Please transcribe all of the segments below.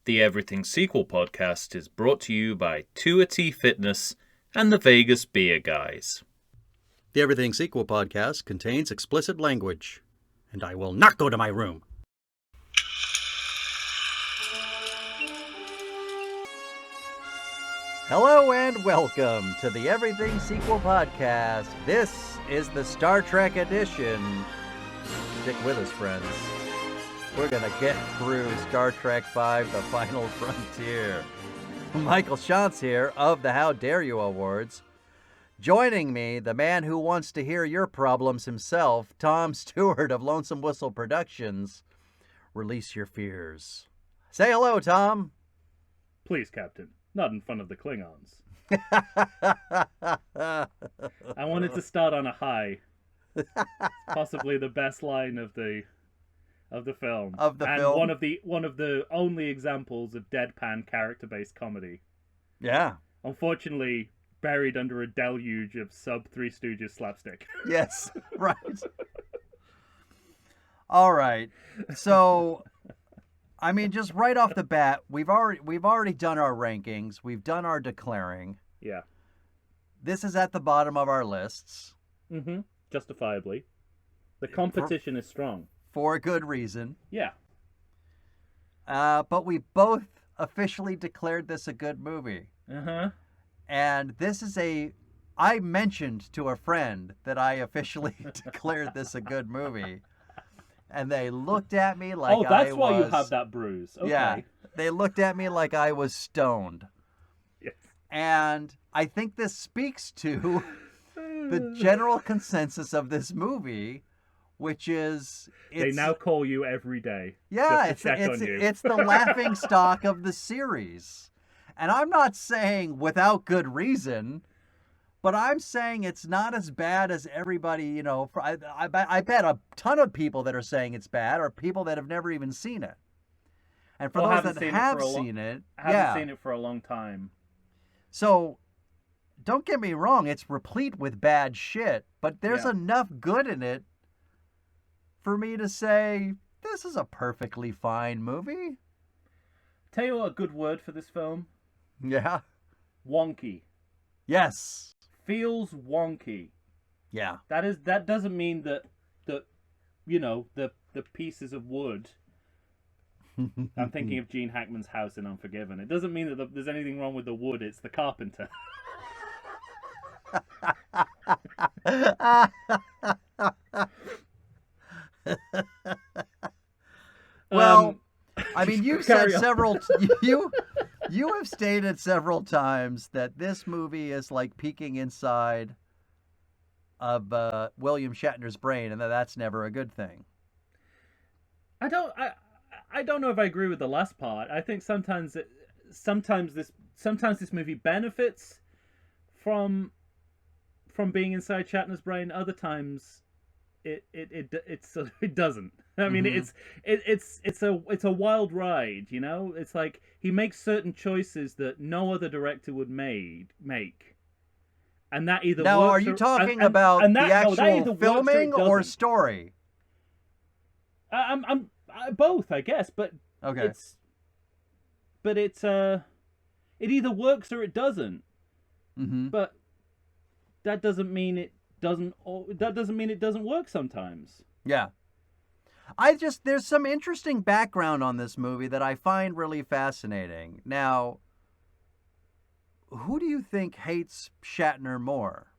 The Everything Sequel podcast is brought to you by Tuity Fitness and the Vegas Beer Guys. The Everything Sequel podcast contains explicit language, and I will not go to my room. Hello and welcome to the Everything Sequel podcast. This is the Star Trek edition. Stick with us, friends. We're going to get through Star Trek V, The Final Frontier. Michael Shantz here of the How Dare You Awards. Joining me, the man who wants to hear your problems himself, Tom Stewart of Lonesome Whistle Productions. Release your fears. Say hello, Tom. Please, Captain. Not in front of the Klingons. I wanted to start on a high. Possibly the best line of the film. One of the only examples of deadpan character-based comedy. Yeah. Unfortunately, buried under a deluge of sub Three Stooges slapstick. Yes, right. All right. So, I mean, just right off the bat, we've already done our rankings. We've done our declaring. Yeah. This is at the bottom of our lists. Mm-hmm. Justifiably. The competition is strong. For a good reason. Yeah. But we both officially declared this a good movie. Uh-huh. And this is I mentioned to a friend that I officially declared this a good movie. And they looked at me like that's why you have that bruise. Okay. Yeah. They looked at me like I was stoned. Yes. And I think this speaks to the general consensus of this movie, which is they now call you every day. Yeah, just to check on you. It's the laughing stock of the series. And I'm not saying without good reason, but I'm saying it's not as bad as everybody, I bet a ton of people that are saying it's bad are people that have never even seen it. And for those that have seen it, I haven't seen it for a long time. So, don't get me wrong, it's replete with bad shit, but there's enough good in it for me to say, this is a perfectly fine movie. Tell you what, a good word for this film? Yeah. Wonky. Yes. Feels wonky. Yeah. That doesn't mean that the pieces of wood. I'm thinking of Gene Hackman's house in Unforgiven. It doesn't mean that there's anything wrong with the wood. It's the carpenter. Well, I mean, you've said you have stated several times that this movie is like peeking inside of William Shatner's brain, and that's never a good thing. I don't know if I agree with the last part. I think sometimes this movie benefits from being inside Shatner's brain. Other times, it doesn't. I mean, it's a wild ride, you know. It's like he makes certain choices that no other director would make, and that either now. Works Are you talking about the actual filming or story? I'm both, I guess, but okay. It either works or it doesn't. Mm-hmm. But that doesn't mean it doesn't. That doesn't mean it doesn't work sometimes. Yeah. There's some interesting background on this movie that I find really fascinating. Now, who do you think hates Shatner more?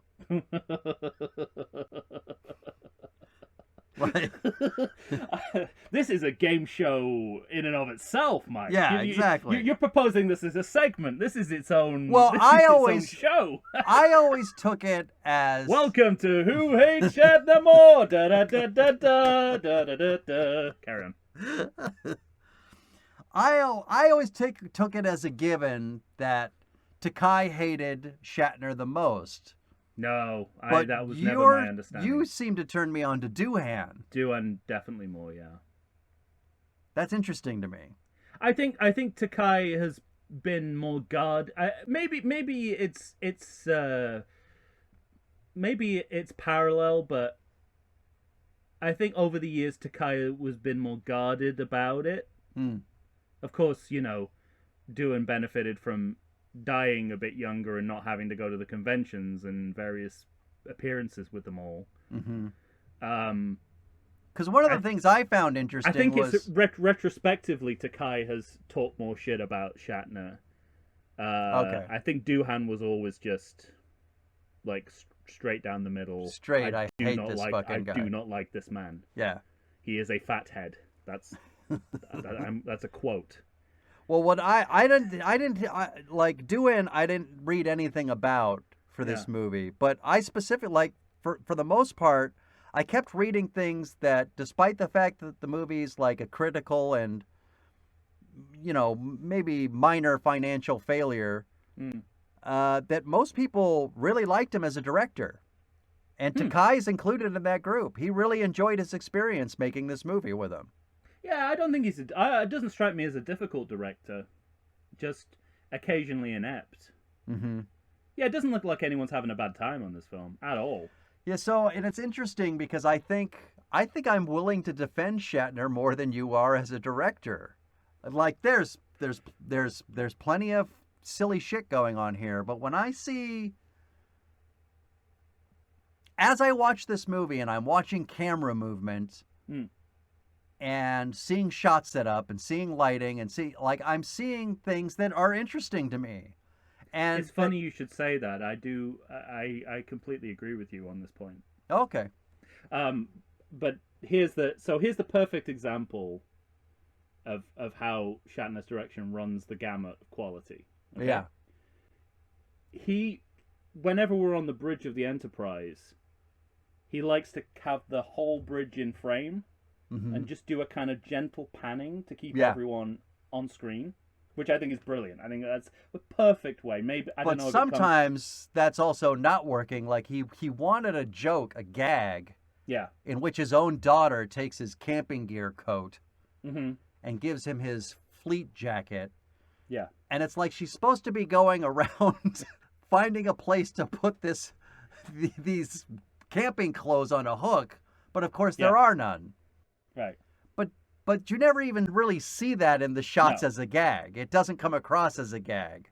This is a game show in and of itself, Mike. Yeah, exactly. You're proposing this as a segment. This is its own. Well, own show. I always took it as welcome to Who Hates Shatner More. Da da da da da da da da. Carry on. I always took it as a given that Takai hated Shatner the most. No, but that was never my understanding. You seem to turn me on to Doohan. Doohan definitely more, yeah. That's interesting to me. I think Takai has been more guard. Maybe it's parallel, but I think over the years Takai has been more guarded about it. Hmm. Of course, you know, Doohan benefited from dying a bit younger and not having to go to the conventions and various appearances with them all. Mm-hmm. Because one of the things I found interesting I think was... it's retrospectively, Takei has talked more shit about Shatner. Okay. I think Doohan was always just like straight down the middle. Straight, I hate this fucking guy. I do not like this man. Yeah. He is a fathead. That's that's a quote. Well, what I didn't like Doohan, I didn't read anything about for this movie, but I specifically, like, for the most part, I kept reading things that, despite the fact that the movie's like a critical and, you know, maybe minor financial failure, that most people really liked him as a director. And Takei's included in that group. He really enjoyed his experience making this movie with him. Yeah, I don't think it doesn't strike me as a difficult director. Just occasionally inept. Mm-hmm. Yeah, it doesn't look like anyone's having a bad time on this film at all. Yeah, so, and it's interesting because I think I'm willing to defend Shatner more than you are as a director. Like, there's plenty of silly shit going on here, but when I see, as I watch this movie and I'm watching camera movement and seeing shots set up and seeing lighting and I'm seeing things that are interesting to me. And it's funny you should say that. I completely agree with you on this point. Okay. But here's the perfect example of how Shatner's direction runs the gamut of quality. Okay? Yeah. Whenever we're on the bridge of the Enterprise, he likes to have the whole bridge in frame and just do a kind of gentle panning to keep everyone on screen, which I think is brilliant. I think that's the perfect way. Maybe I don't know. But sometimes that's also not working. Like he wanted a joke, a gag, in which his own daughter takes his camping gear coat and gives him his fleet jacket. Yeah. And it's like she's supposed to be going around finding a place to put these camping clothes on a hook, but of course there are none. Right. But you never even really see that in the shots as a gag. It doesn't come across as a gag.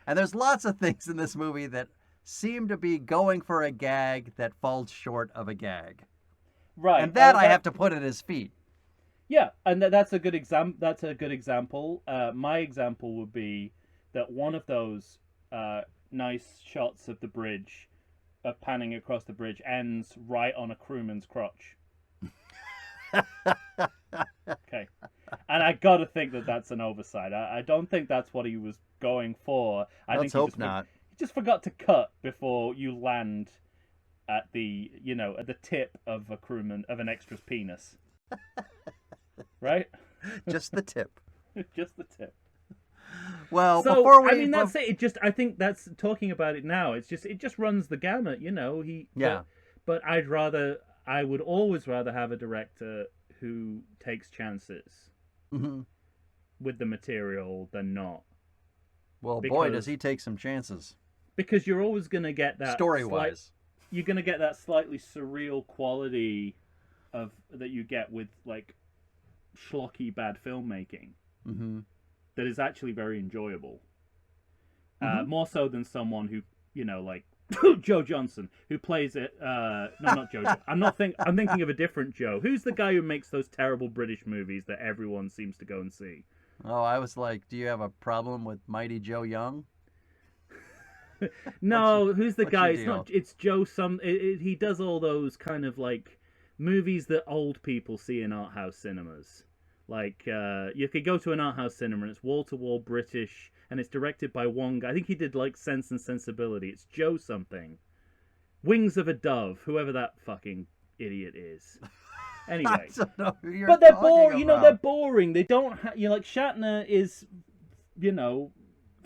And there's lots of things in this movie that seem to be going for a gag that falls short of a gag. Right. And that I have to put at his feet. Yeah, and that's a good example. My example would be that one of those nice shots of the bridge, of panning across the bridge, ends right on a crewman's crotch. Okay, and I gotta think that that's an oversight. I don't think that's what he was going for. Let's hope not. He just forgot to cut before you land at the tip of an extra's penis. Right? Just the tip. Just the tip. Well, so, before we... I mean, that's it. I think that's, talking about it now, it just runs the gamut, you know. But I would always rather have a director who takes chances with the material than not. Well, boy, does he take some chances. Because you're always going to get that... Story-wise. You're going to get that slightly surreal quality that you get with, like, schlocky bad filmmaking that is actually very enjoyable. More so than someone who, like Joe Johnson, who plays it. No, not Joe. I'm thinking of a different Joe. Who's the guy who makes those terrible British movies that everyone seems to go and see? Oh, I was like, do you have a problem with Mighty Joe Young? No, who's the guy? It's Joe. He does all those kind of like movies that old people see in art house cinemas. Like, you could go to an art house cinema and it's wall-to-wall British, and it's directed by one guy. I think he did, like, Sense and Sensibility. It's Joe something. Wings of a Dove, whoever that fucking idiot is. Anyway. I don't know who you're but they're boring. You know, they're boring. They don't like, Shatner is,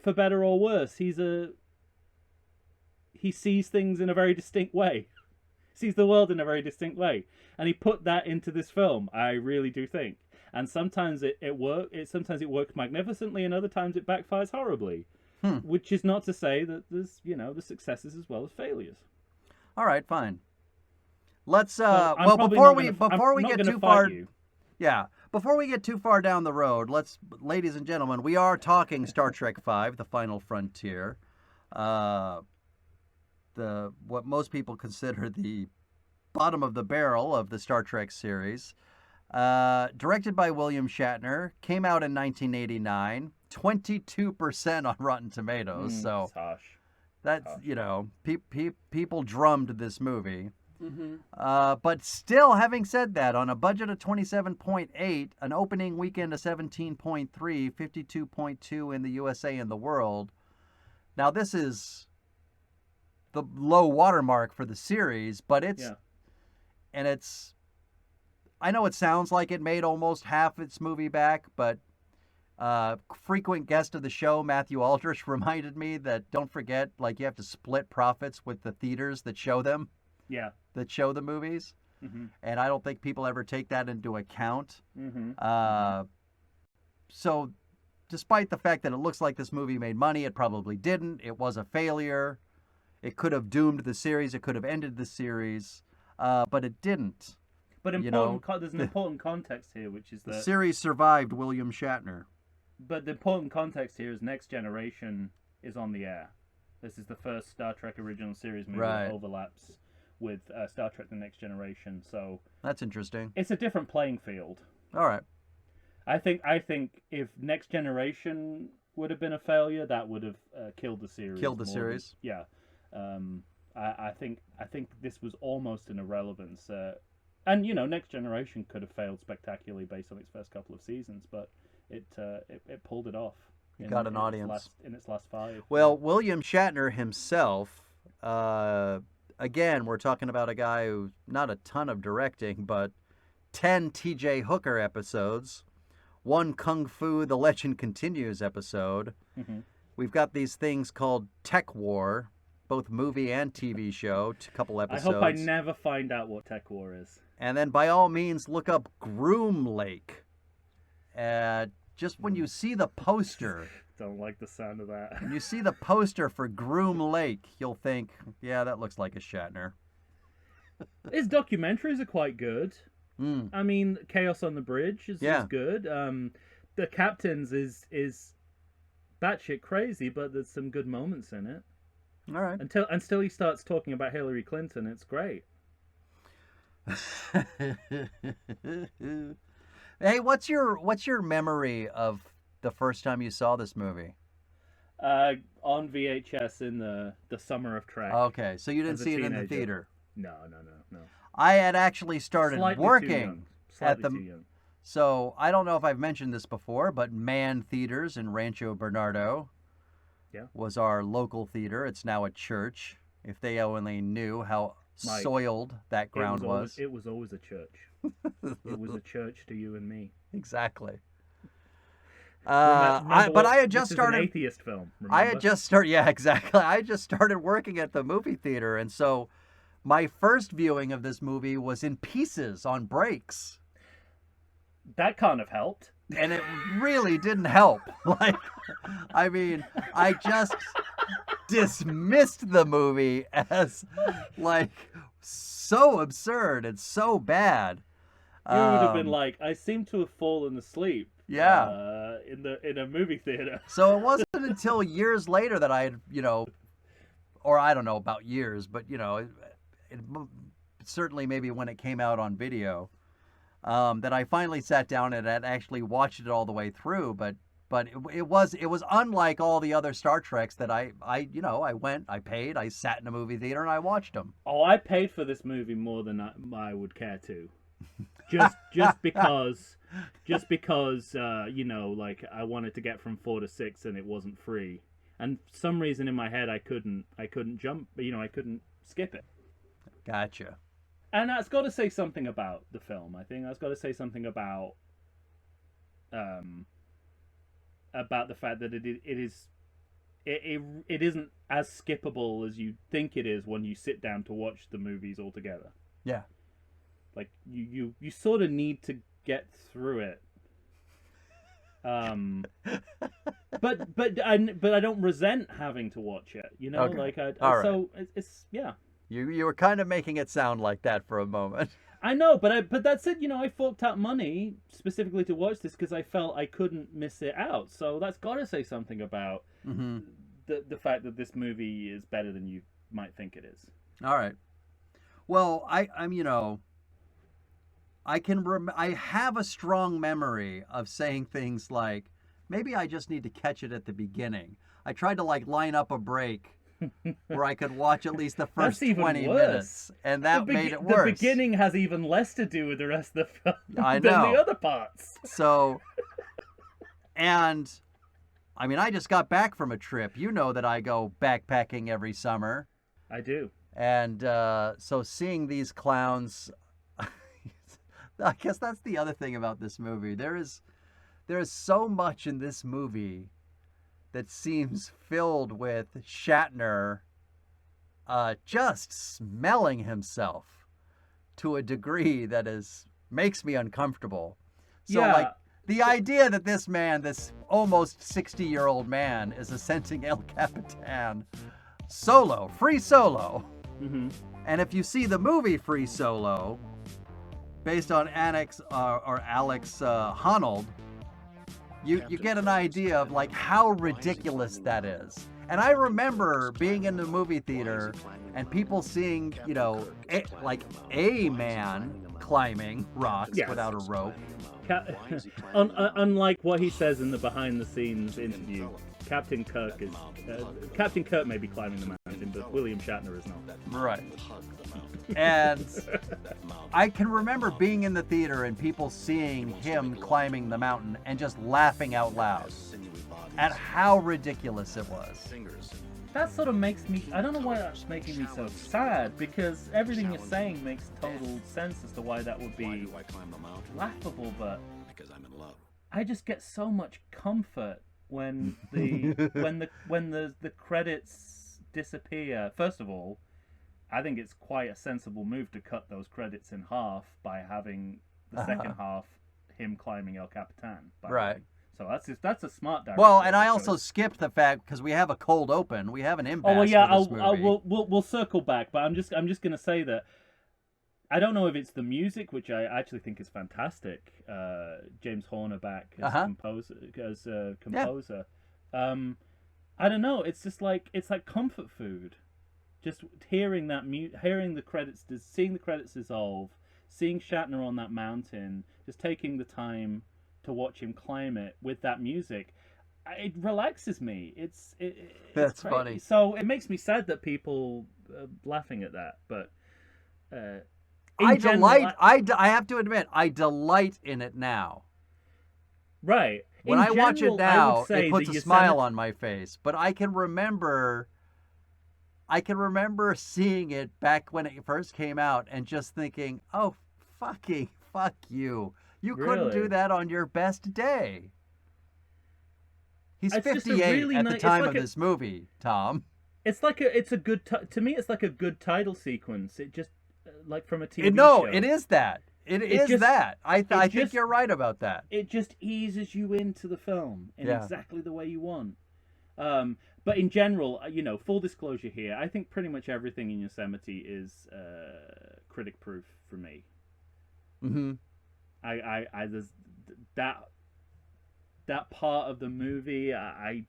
for better or worse, he sees things in a very distinct way. Sees the world in a very distinct way. And he put that into this film, I really do think. And sometimes it sometimes it works magnificently, and other times it backfires horribly. Which is not to say that there's, the successes as well as failures. All right, fine. Let's before we get too far, before we get too far down the road, ladies and gentlemen, we are talking Star Trek V, The Final Frontier. What most people consider the bottom of the barrel of the Star Trek series. Directed by William Shatner, came out in 1989, 22% on Rotten Tomatoes. So that's, people drummed this movie. Mm-hmm. But still, having said that, on a budget of 27.8, an opening weekend of 17.3, 52.2 in the USA and the world. Now, this is the low watermark for the series, but I know it sounds like it made almost half its movie back, but frequent guest of the show, Matthew Aldrich, reminded me that don't forget, you have to split profits with the theaters that show them. Yeah. That show the movies. Mm-hmm. And I don't think people ever take that into account. Mm-hmm. So despite the fact that it looks like this movie made money, it probably didn't. It was a failure. It could have doomed the series. It could have ended the series. But it didn't. But there's an important context here, which is that the series survived William Shatner. But the important context here is Next Generation is on the air. This is the first Star Trek original series movie that overlaps with Star Trek: The Next Generation. So that's interesting. It's a different playing field. All right. I think if Next Generation would have been a failure, that would have killed the series. Killed the series. Yeah. I think this was almost an irrelevance. And Next Generation could have failed spectacularly based on its first couple of seasons, but it pulled it off. It got an audience in its last 5. Well, William Shatner himself. Again, we're talking about a guy who not a ton of directing, but 10 T.J. Hooker episodes, 1 Kung Fu: The Legend Continues episode. Mm-hmm. We've got these things called Tech War, both movie and TV show, a couple episodes. I hope I never find out what Tech War is. And then by all means, look up Groom Lake. Just when you see the poster... Don't like the sound of that. When you see the poster for Groom Lake, you'll think, yeah, that looks like a Shatner. His documentaries are quite good. Mm. I mean, Chaos on the Bridge is good. The Captains is batshit crazy, but there's some good moments in it. All right. Until he starts talking about Hillary Clinton, it's great. Hey, what's your memory of the first time you saw this movie? On VHS in the summer of Trek. Okay, so you didn't see it in the theater? No. I had actually started working at the... Too young. So, I don't know if I've mentioned this before, but Mann Theaters in Rancho Bernardo was our local theater. It's now a church. If they only knew how soiled that ground was. It was always a church. It was a church to you and me. Exactly. But I had just started. An atheist film. Remember? I had just started. Yeah, exactly. I just started working at the movie theater, and so my first viewing of this movie was in pieces on breaks. That kind of helped, and it really didn't help. I just dismissed the movie as so absurd and so bad. You would have been like, I seem to have fallen asleep. Yeah. In a movie theater. So it wasn't until years later that I had, or I don't know about years, but it certainly maybe when it came out on video, that I finally sat down and had actually watched it all the way through. But it was unlike all the other Star Treks that I went, I paid, I sat in a movie theater and I watched them. Oh, I paid for this movie more than I would care to. Just because I wanted to get from 4 to 6 and it wasn't free, and for some reason in my head I couldn't jump, I couldn't skip it. Gotcha. And that's got to say something about the film. I think that's got to say something about the fact that it isn't as skippable as you think it is when you sit down to watch the movies all together. Yeah. Like you sort of need to get through it. But I don't resent having to watch it. Okay. All right. So it's yeah. You were kind of making it sound like that for a moment. I know, but that said, I forked out money specifically to watch this because I felt I couldn't miss it out. So that's got to say something about the fact that this movie is better than you might think it is. All right. Well, I'm I have a strong memory of saying things like, maybe I just need to catch it at the beginning. I tried to line up a break where I could watch at least the first 20 minutes, and that made it worse. The beginning has even less to do with the rest of the film than the other parts. So, and I just got back from a trip. You know that I go backpacking every summer. I do. And so seeing these clowns, I guess that's the other thing about this movie. There is so much in this movie that seems filled with Shatner just smelling himself to a degree that makes me uncomfortable. So the idea that this man, this almost 60-year-old man, is ascending El Capitan solo, free solo. Mm-hmm. And if you see the movie Free Solo, based on Alex Honnold, you get an idea of how ridiculous that is. And I remember being in the movie theater and people seeing, a man climbing rocks without a rope. Unlike what he says in the behind-the-scenes interview, Captain Kirk may be climbing the mountain, but William Shatner is not. Right. And I can remember being in the theater and people seeing him climbing the mountain and just laughing out loud at how ridiculous it was. That sort of makes me, I don't know why that's making me so sad, because everything you're saying makes total sense as to why that would be laughable, but I just get so much comfort when the credits disappear. First of all, I think it's quite a sensible move to cut those credits in half by having the second half him climbing El Capitan. Right. So that's a smart direction. Well, and I also skipped the fact because we have a cold open, we have an impasse. Oh well, yeah, for this movie. we'll circle back, but I'm just gonna say that I don't know if it's the music, which I actually think is fantastic. James Horner back as composer. I don't know. It's just it's like comfort food. Just hearing that hearing the credits, seeing the credits dissolve, seeing Shatner on that mountain, just taking the time to watch him climb it with that music, it relaxes me. It's That's crazy. funny. So it makes me sad that people are laughing at that, but I have to admit, I delight in it now. Right. When I watch it now, it puts a smile on my face. But I can remember seeing it back when it first came out and just thinking, oh, fuck you. You couldn't do that on your best day. He's 58 at the time of this movie, Tom. It's like to me, it's like a good title sequence. It just, like from a TV show. No, it is that. It is that. I think you're right about that. It just eases you into the film in exactly the way you want. But in general, full disclosure here, I think pretty much everything in Yosemite is critic proof for me. Mm-hmm. There's that part of the movie, I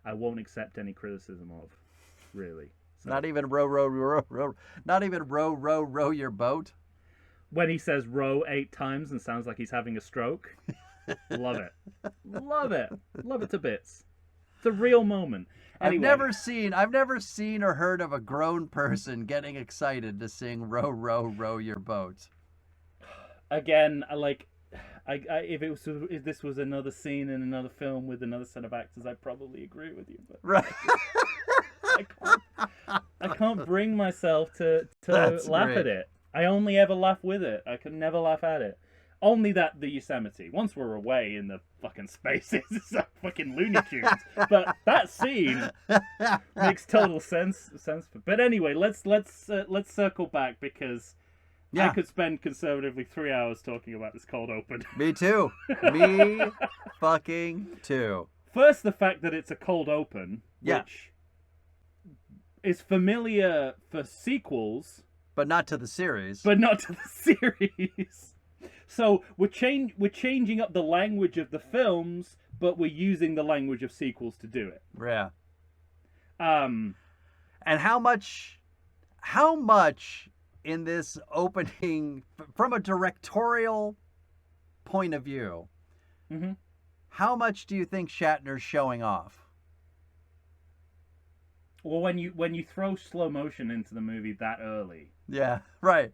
won't accept any criticism of, really. So. Not even not even row your boat. When he says row 8 times and sounds like he's having a stroke, love it, love it to bits. It's a real moment. Anyway. I've never seen or heard of a grown person getting excited to sing row your boat. Again, if this was another scene in another film with another set of actors, I'd probably agree with you. But right. I can't bring myself to laugh at it. I only ever laugh with it. I can never laugh at it. Only the Yosemite. Once we're away in the fucking spaces, it's like fucking Looney Tunes. But that scene makes total sense. But anyway, let's circle back because I could spend conservatively 3 hours talking about this cold open. Me too. Me fucking too. First, the fact that it's a cold open, which is familiar for sequels, But not to the series. But not to the series. So we're changing up the language of the films, but we're using the language of sequels to do it. Yeah. And how much in this opening, from a directorial point of view, mm-hmm. how much do you think Shatner's showing off? Well, when you throw slow motion into the movie that early, yeah, right.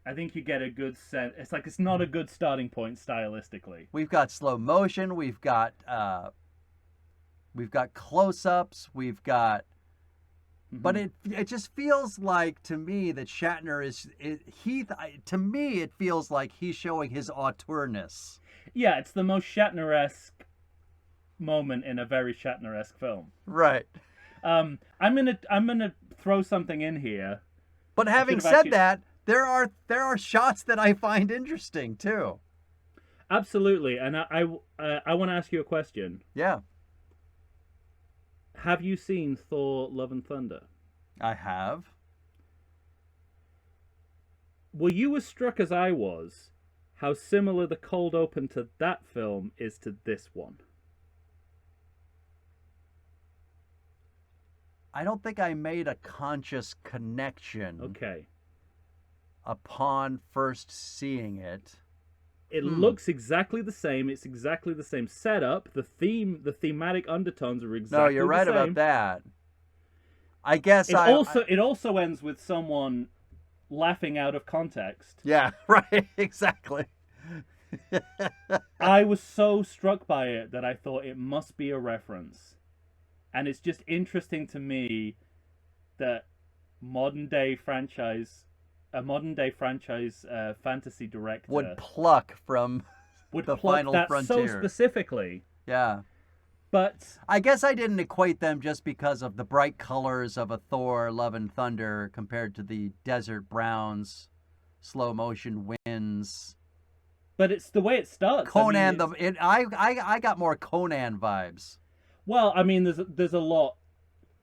I think you get a good sense. It's like it's not a good starting point stylistically. We've got slow motion. We've got close-ups. We've got, mm-hmm. but it just feels like to me that Shatner to me it feels like he's showing his auteurness. Yeah, it's the most Shatner-esque moment in a very Shatner-esque film. Right. I'm gonna throw something in here. But having said that, there are shots that I find interesting too. Absolutely, and I want to ask you a question. Yeah. Have you seen Thor: Love and Thunder? I have. Were you as struck as I was how similar the cold open to that film is to this one? I don't think I made a conscious connection. Okay. Upon first seeing it. It looks exactly the same. It's exactly the same setup. The thematic undertones are exactly the same. No, you're right about that. I guess it also ends with someone laughing out of context. Yeah, right, exactly. I was so struck by it that I thought it must be a reference. And it's just interesting to me that a modern day franchise fantasy director would pluck from the Final that Frontier so specifically. Yeah. But I guess I didn't equate them just because of the bright colors of a Thor: Love and Thunder compared to the desert browns, slow motion winds. But it's the way it starts. Conan, I got more Conan vibes. Well, I mean, there's a lot,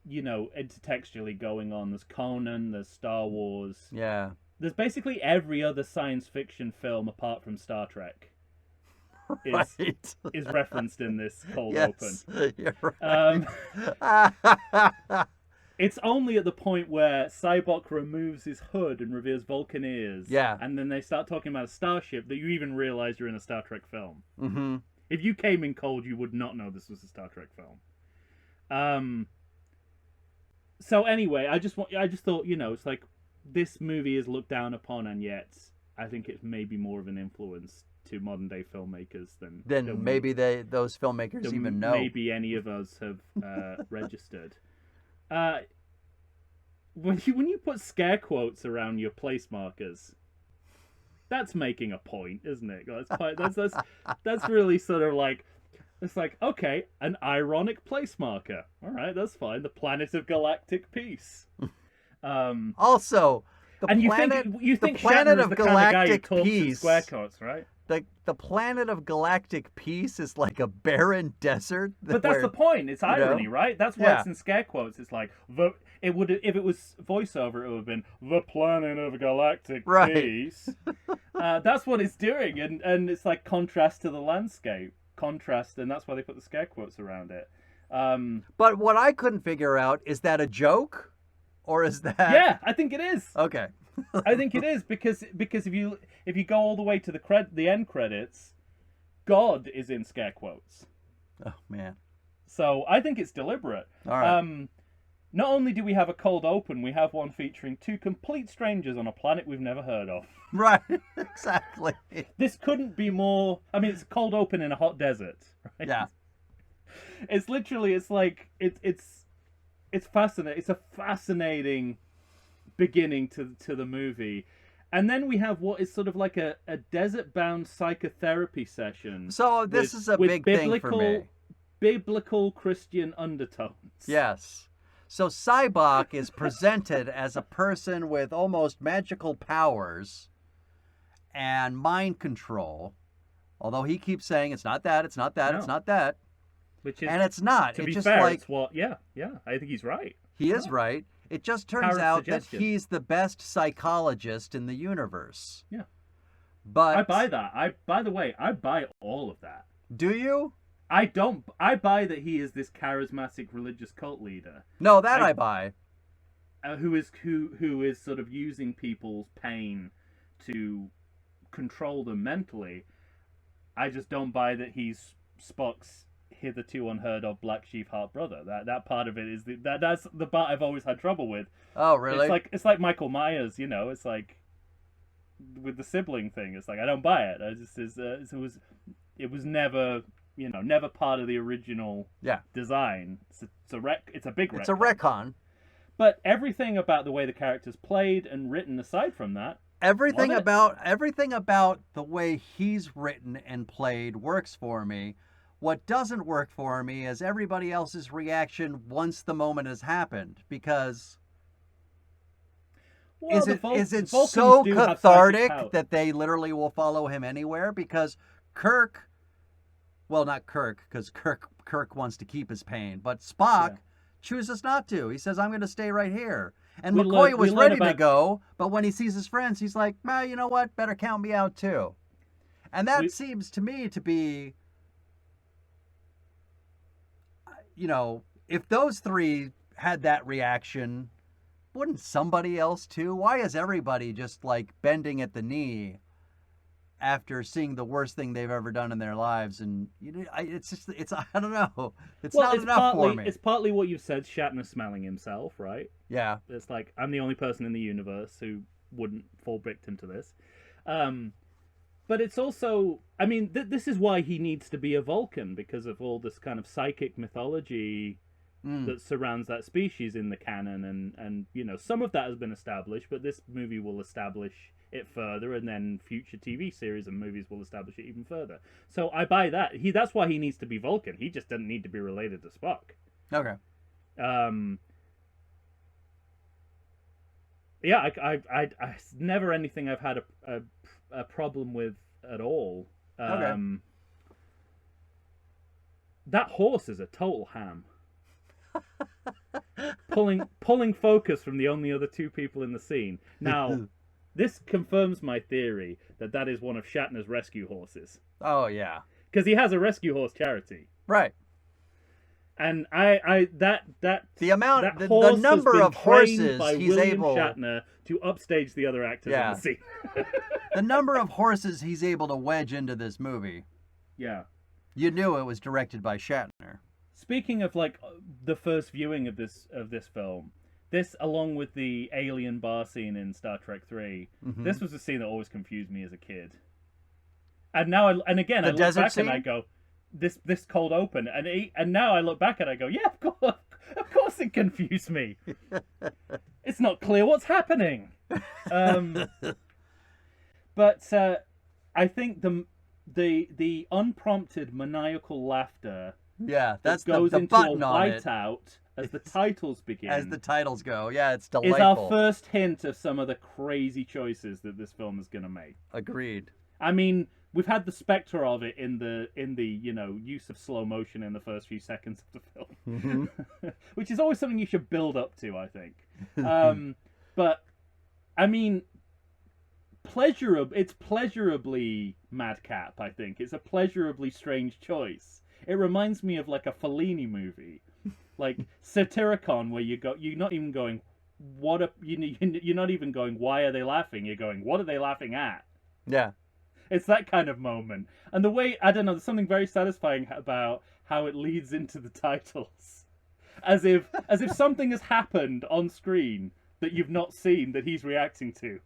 intertextually going on. There's Conan, there's Star Wars. Yeah. There's basically every other science fiction film apart from Star Trek is referenced in this cold open. You're right. It's only at the point where Cybok removes his hood and reveals Vulcan ears. Yeah. And then they start talking about a starship that you even realize you're in a Star Trek film. Mm-hmm. If you came in cold, you would not know this was a Star Trek film. So anyway, I just thought, it's like this movie is looked down upon, and yet I think it's maybe more of an influence to modern day filmmakers than maybe those filmmakers even know. Maybe any of us have registered. When you put scare quotes around your place markers, that's making a point, isn't it? That's really sort of like, it's like, okay, an ironic place marker. All right, that's fine. The planet of galactic peace. Also, the planet of galactic peace. Square quotes, right? The planet of galactic peace is like a barren desert. But that's the point. It's irony, right? That's why it's in scare quotes. It's like if it was voiceover, it would have been the planet of galactic peace. That's what it's doing, and it's like contrast to the landscape. Contrast, and that's why they put the scare quotes around it. But what I couldn't figure out, is that a joke, or is that? Yeah, I think it is. Okay. I think it is because if you go all the way to the end credits, God is in scare quotes. Oh man. So I think it's deliberate. All right. Not only do we have a cold open, we have one featuring two complete strangers on a planet we've never heard of. Right. Exactly. This couldn't be more. I mean, it's a cold open in a hot desert. Right? Yeah. It's literally. It's like it's fascinating. It's a fascinating beginning to the movie, and then we have what is sort of like a desert-bound psychotherapy session. So this is a big thing for me. Biblical Christian undertones. Yes. So Cybok is presented as a person with almost magical powers and mind control, although he keeps saying it's not that, it's not that, it's not that. Which is, and it's not. To it's be just fair, like, it's what. Yeah, I think he's right. He is right. It just turns out that he's the best psychologist in the universe. Yeah. But I buy that. By the way, I buy all of that. Do you? I don't. I buy that he is this charismatic religious cult leader. No, that I buy. Who is sort of using people's pain to control them mentally. I just don't buy that he's Spock's hitherto unheard of black sheep heart brother. That part of it is that's the part I've always had trouble with. Oh, really? It's like Michael Myers, you know. It's like with the sibling thing. It's like I don't buy it. It was never, you know, never part of the original design. It's a big retcon. It's a retcon. But everything about the way the character's played and written, aside from that, everything about the way he's written and played works for me. What doesn't work for me is everybody else's reaction once the moment has happened, because is it so cathartic that they literally will follow him anywhere? Because Kirk, well, not Kirk, because Kirk wants to keep his pain, but Spock chooses not to. He says, I'm going to stay right here. And McCoy was ready to go, but when he sees his friends, he's like, well, you know what? Better count me out too. And that seems to me to be, you know, if those three had that reaction, wouldn't somebody else too? Why is everybody just like bending at the knee after seeing the worst thing they've ever done in their lives? And it's I don't know. It's not enough for me. It's partly what you've said, Shatner smelling himself, right? Yeah. It's like, I'm the only person in the universe who wouldn't fall victim to this. But it's also, I mean, this is why he needs to be a Vulcan, because of all this kind of psychic mythology that surrounds that species in the canon, and you know, some of that has been established, but this movie will establish it further, and then future TV series and movies will establish it even further. So I buy that. That's why he needs to be Vulcan. He just doesn't need to be related to Spock. Okay. Yeah, I never anything I've had a problem with at all. Okay. That horse is a total ham. pulling focus from the only other two people in the scene. Now, this confirms my theory that is one of Shatner's rescue horses. Oh yeah, because he has a rescue horse charity, right? And the number of horses by he's William able Shatner to upstage the other actors in the scene. The number of horses he's able to wedge into this movie. Yeah, you knew it was directed by Shatner. Speaking of like the first viewing of this film, this along with the alien bar scene in Star Trek 3, this was a scene that always confused me as a kid. And now I look back scene? and I go, this cold open, and now I look back and I go, yeah, of course it confused me. It's not clear what's happening. But I think the unprompted maniacal laughter. Yeah, that's goes the into button a on it. whiteout as the titles begin. As the titles go, yeah, it's delightful. Is our first hint of some of the crazy choices that this film is going to make. Agreed. I mean, we've had the specter of it in the you know, use of slow motion in the first few seconds of the film, which is always something you should build up to, I think. But I mean, it's pleasurably madcap. I think it's a pleasurably strange choice. It reminds me of like a Fellini movie, like Satyricon, where you're not even going, you're not even going, why are they laughing? You're going, what are they laughing at? Yeah. It's that kind of moment. And the way, I don't know, there's something very satisfying about how it leads into the titles. As if something has happened on screen that you've not seen that he's reacting to.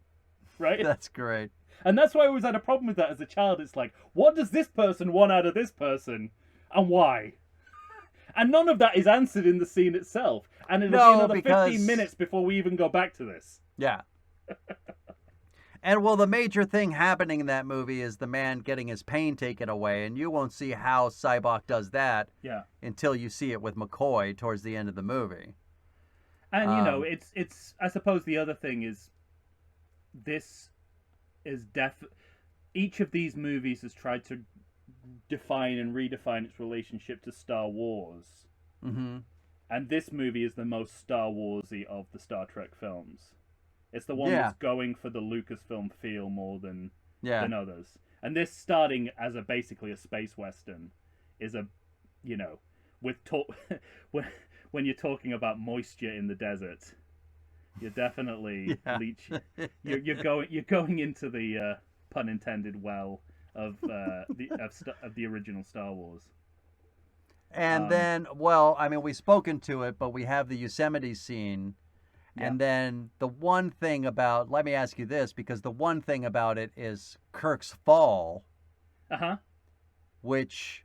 Right? That's great. And that's why I always had a problem with that as a child. It's like, what does this person want out of this person? And why? And none of that is answered in the scene itself. And it'll be another 15 minutes before we even go back to this. Yeah. And well, the major thing happening in that movie is the man getting his pain taken away, and you won't see how Sybok does that until you see it with McCoy towards the end of the movie. And you know, it's I suppose the other thing is this is each of these movies has tried to define and redefine its relationship to Star Wars. Mm-hmm. And this movie is the most Star Warsy of the Star Trek films. It's the one that's going for the Lucasfilm feel more than others. And this, starting as basically a space western, is when you're talking about moisture in the desert, you're definitely you're going into the pun intended well of the original Star Wars. And then, well, I mean, we've spoken to it, but we have the Yosemite scene. Yeah. And then the one thing about, let me ask you this, because the one thing about it is Kirk's fall, which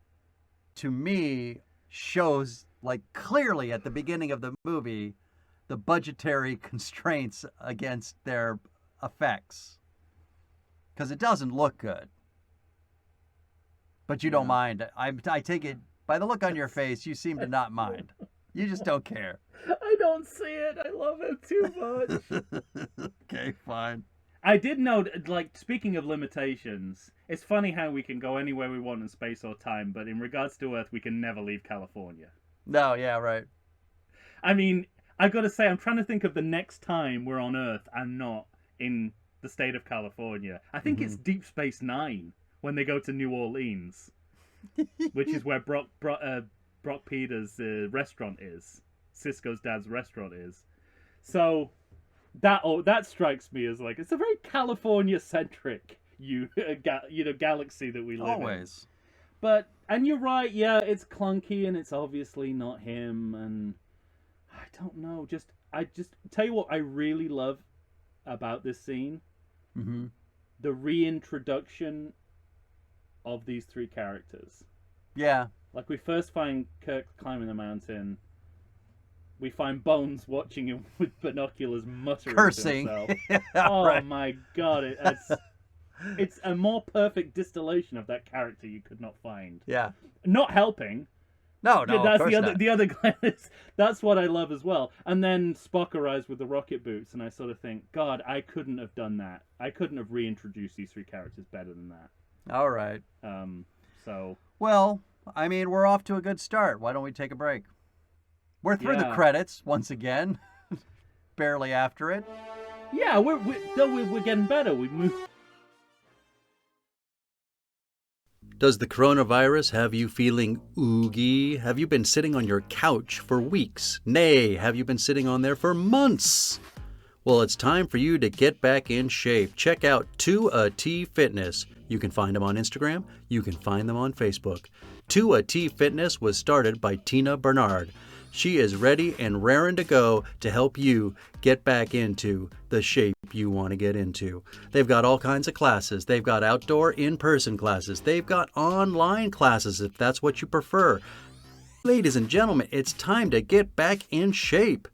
to me shows, like, clearly at the beginning of the movie, the budgetary constraints against their effects. Because it doesn't look good. But you don't mind. I take it, by the look on your face, you seem to not mind. You just don't care. I don't see it. I love it too much. Okay, fine. I did note, like, speaking of limitations, it's funny how we can go anywhere we want in space or time, but in regards to Earth, we can never leave California. No, yeah, right. I mean, I gotta say, I'm trying to think of the next time we're on Earth and not in the state of California. I think it's Deep Space Nine when they go to New Orleans, which is where Brock Peters' restaurant is. Sisko's dad's restaurant is. So that strikes me as, like, it's a very California-centric galaxy that we live in. Always. But, and you're right, yeah, it's clunky and it's obviously not him, and I don't know, I just tell you what I really love about this scene. The reintroduction of these three characters. Yeah. Like, we first find Kirk climbing the mountain. We find Bones watching him with binoculars, muttering cursing. To himself. My God. It's a more perfect distillation of that character you could not find. Yeah. Not helping. No, that's of course the other guy. That's what I love as well. And then Spock arrives with the rocket boots, and I sort of think, God, I couldn't have done that. I couldn't have reintroduced these three characters better than that. All right. So. Well, I mean, we're off to a good start. Why don't we take a break? We're through the credits once again. Barely after it. Yeah, we're getting better. We've moved. Does the coronavirus have you feeling oogie? Have you been sitting on your couch for weeks? Nay, have you been sitting on there for months? Well, it's time for you to get back in shape. Check out 2AT Fitness. You can find them on Instagram. You can find them on Facebook. 2AT Fitness was started by Tina Bernard. She is ready and raring to go to help you get back into the shape you want to get into. They've got all kinds of classes. They've got outdoor in-person classes. They've got online classes if that's what you prefer. Ladies and gentlemen, it's time to get back in shape.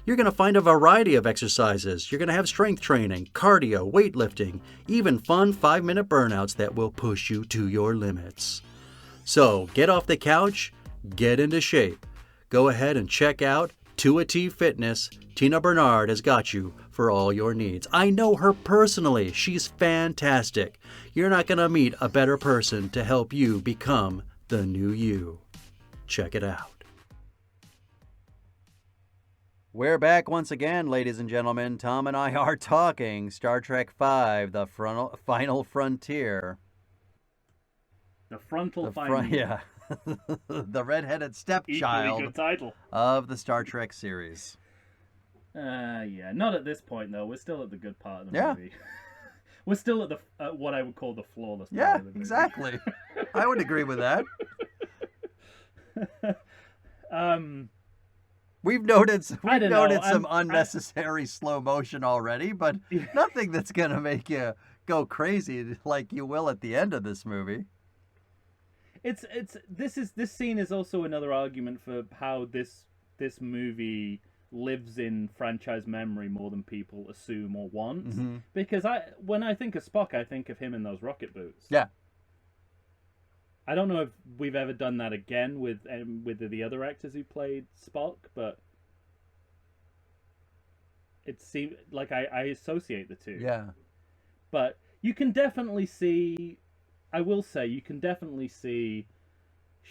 You're going to find a variety of exercises. You're going to have strength training, cardio, weightlifting, even fun 5-minute burnouts that will push you to your limits. So get off the couch, get into shape. Go ahead and check out 2AT Fitness. Tina Bernard has got you for all your needs. I know her personally. She's fantastic. You're not going to meet a better person to help you become the new you. Check it out. We're back once again, ladies and gentlemen. Tom and I are talking Star Trek V, the Final Frontier. The frontal final. Yeah. The redheaded stepchild good title. Of the Star Trek series. Yeah, not at this point though. We're still at the good part of the movie. We're still at the what I would call the flawless part of the movie. Exactly. I would agree with that. We've noted some unnecessary slow motion already, but nothing that's gonna make you go crazy like you will at the end of this movie. This scene is also another argument for how this movie lives in franchise memory more than people assume or want. Mm-hmm. Because when I think of Spock, I think of him in those rocket boots. Yeah. I don't know if we've ever done that again with the other actors who played Spock, but it seems like I associate the two. Yeah. But you can definitely see. I will say, you can definitely see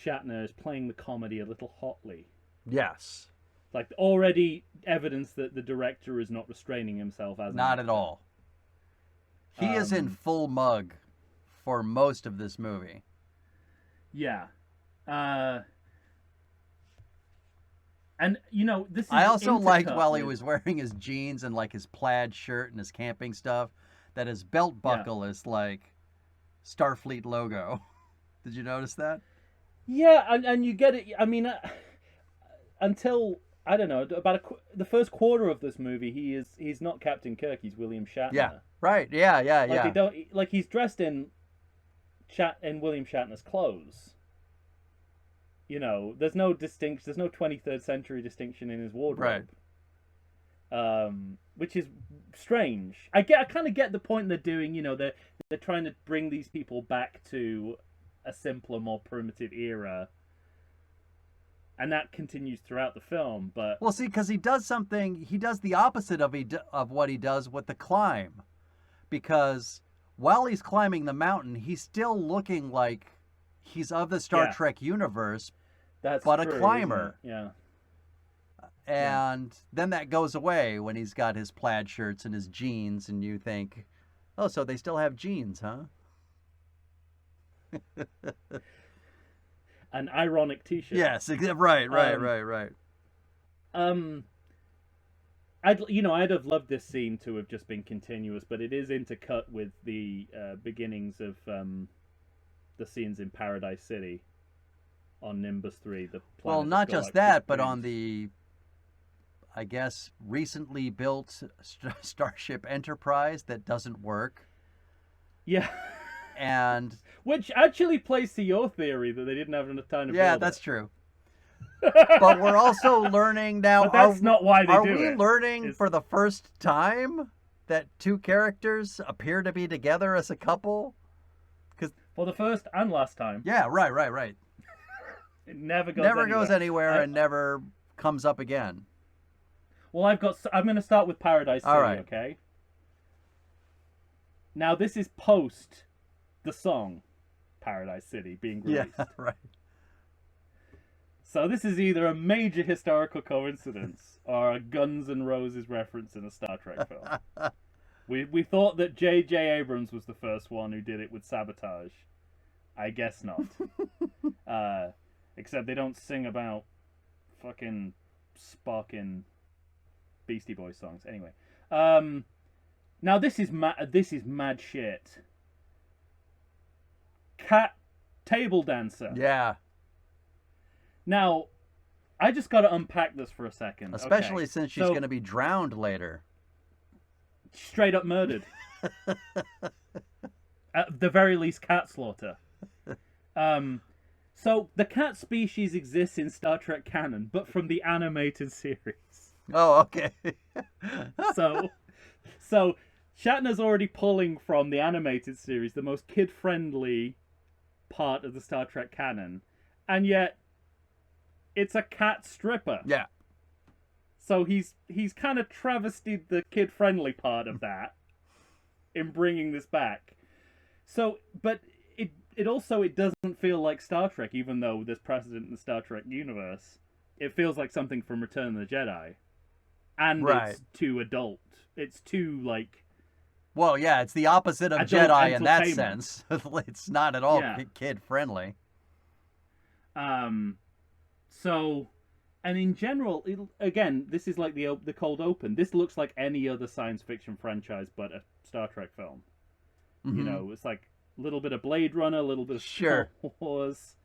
Shatner is playing the comedy a little hotly. Yes. Like already evidence that the director is not restraining himself as not at all. He is in full mug for most of this movie. Yeah. And this is I also liked while with... he was wearing his jeans and like his plaid shirt and his camping stuff that his belt buckle is like Starfleet logo. Did you notice that? Yeah, and you get it. I mean, until I don't know about the first quarter of this movie, he's not Captain Kirk. He's William Shatner. Yeah, right. Yeah. They don't he's dressed in William Shatner's clothes. There's no distinction. There's no 23rd century distinction in his wardrobe. Right. Which is strange. I kind of get the point they're doing. They're trying to bring these people back to a simpler, more primitive era, and that continues throughout the film. But well, see, because he does the opposite of what he does with the climb, because while he's climbing the mountain, he's still looking like he's of the Star Trek universe, but true, a climber. Yeah. And then that goes away when he's got his plaid shirts and his jeans, and you think, oh, so they still have jeans, huh? An ironic T-shirt. Yes, right. I'd have loved this scene to have just been continuous, but it is intercut with the beginnings of the scenes in Paradise City on Nimbus 3. Well, not just that, but on the, I guess, recently built Starship Enterprise that doesn't work. Yeah. And which actually plays to your theory that they didn't have enough time to build Yeah, that's true. But we're also learning now. But that's not why they do it. Are we learning for the first time that two characters appear to be together as a couple? For the first and last time. Yeah, right. It never goes anywhere and never comes up again. Well, I'm going to start with Paradise City, right. Okay? Now, this is post the song Paradise City being released. Yeah, right. So this is either a major historical coincidence or a Guns N' Roses reference in a Star Trek film. We thought that J.J. Abrams was the first one who did it with Sabotage. I guess not. Except they don't sing about fucking Spock in Beastie Boys songs. Anyway. Now this is mad shit. Cat table dancer. Yeah. Now, I just got to unpack this for a second. Especially since she's going to be drowned later. Straight up murdered. At the very least, cat slaughter. So, the cat species exists in Star Trek canon, but from the animated series. Oh, okay. So Shatner's already pulling from the animated series, the most kid-friendly part of the Star Trek canon, and yet it's a cat stripper. Yeah. So he's kind of travestied the kid-friendly part of that in bringing this back. So, but it doesn't feel like Star Trek, even though there's precedent in the Star Trek universe. It feels like something from Return of the Jedi. And right. It's too adult. It's too, like... Well, yeah, it's the opposite of Jedi in that sense. It's not at all kid-friendly. So, and in general, again, this is like the cold open. This looks like any other science fiction franchise but a Star Trek film. Mm-hmm. It's like a little bit of Blade Runner, a little bit of Star Wars.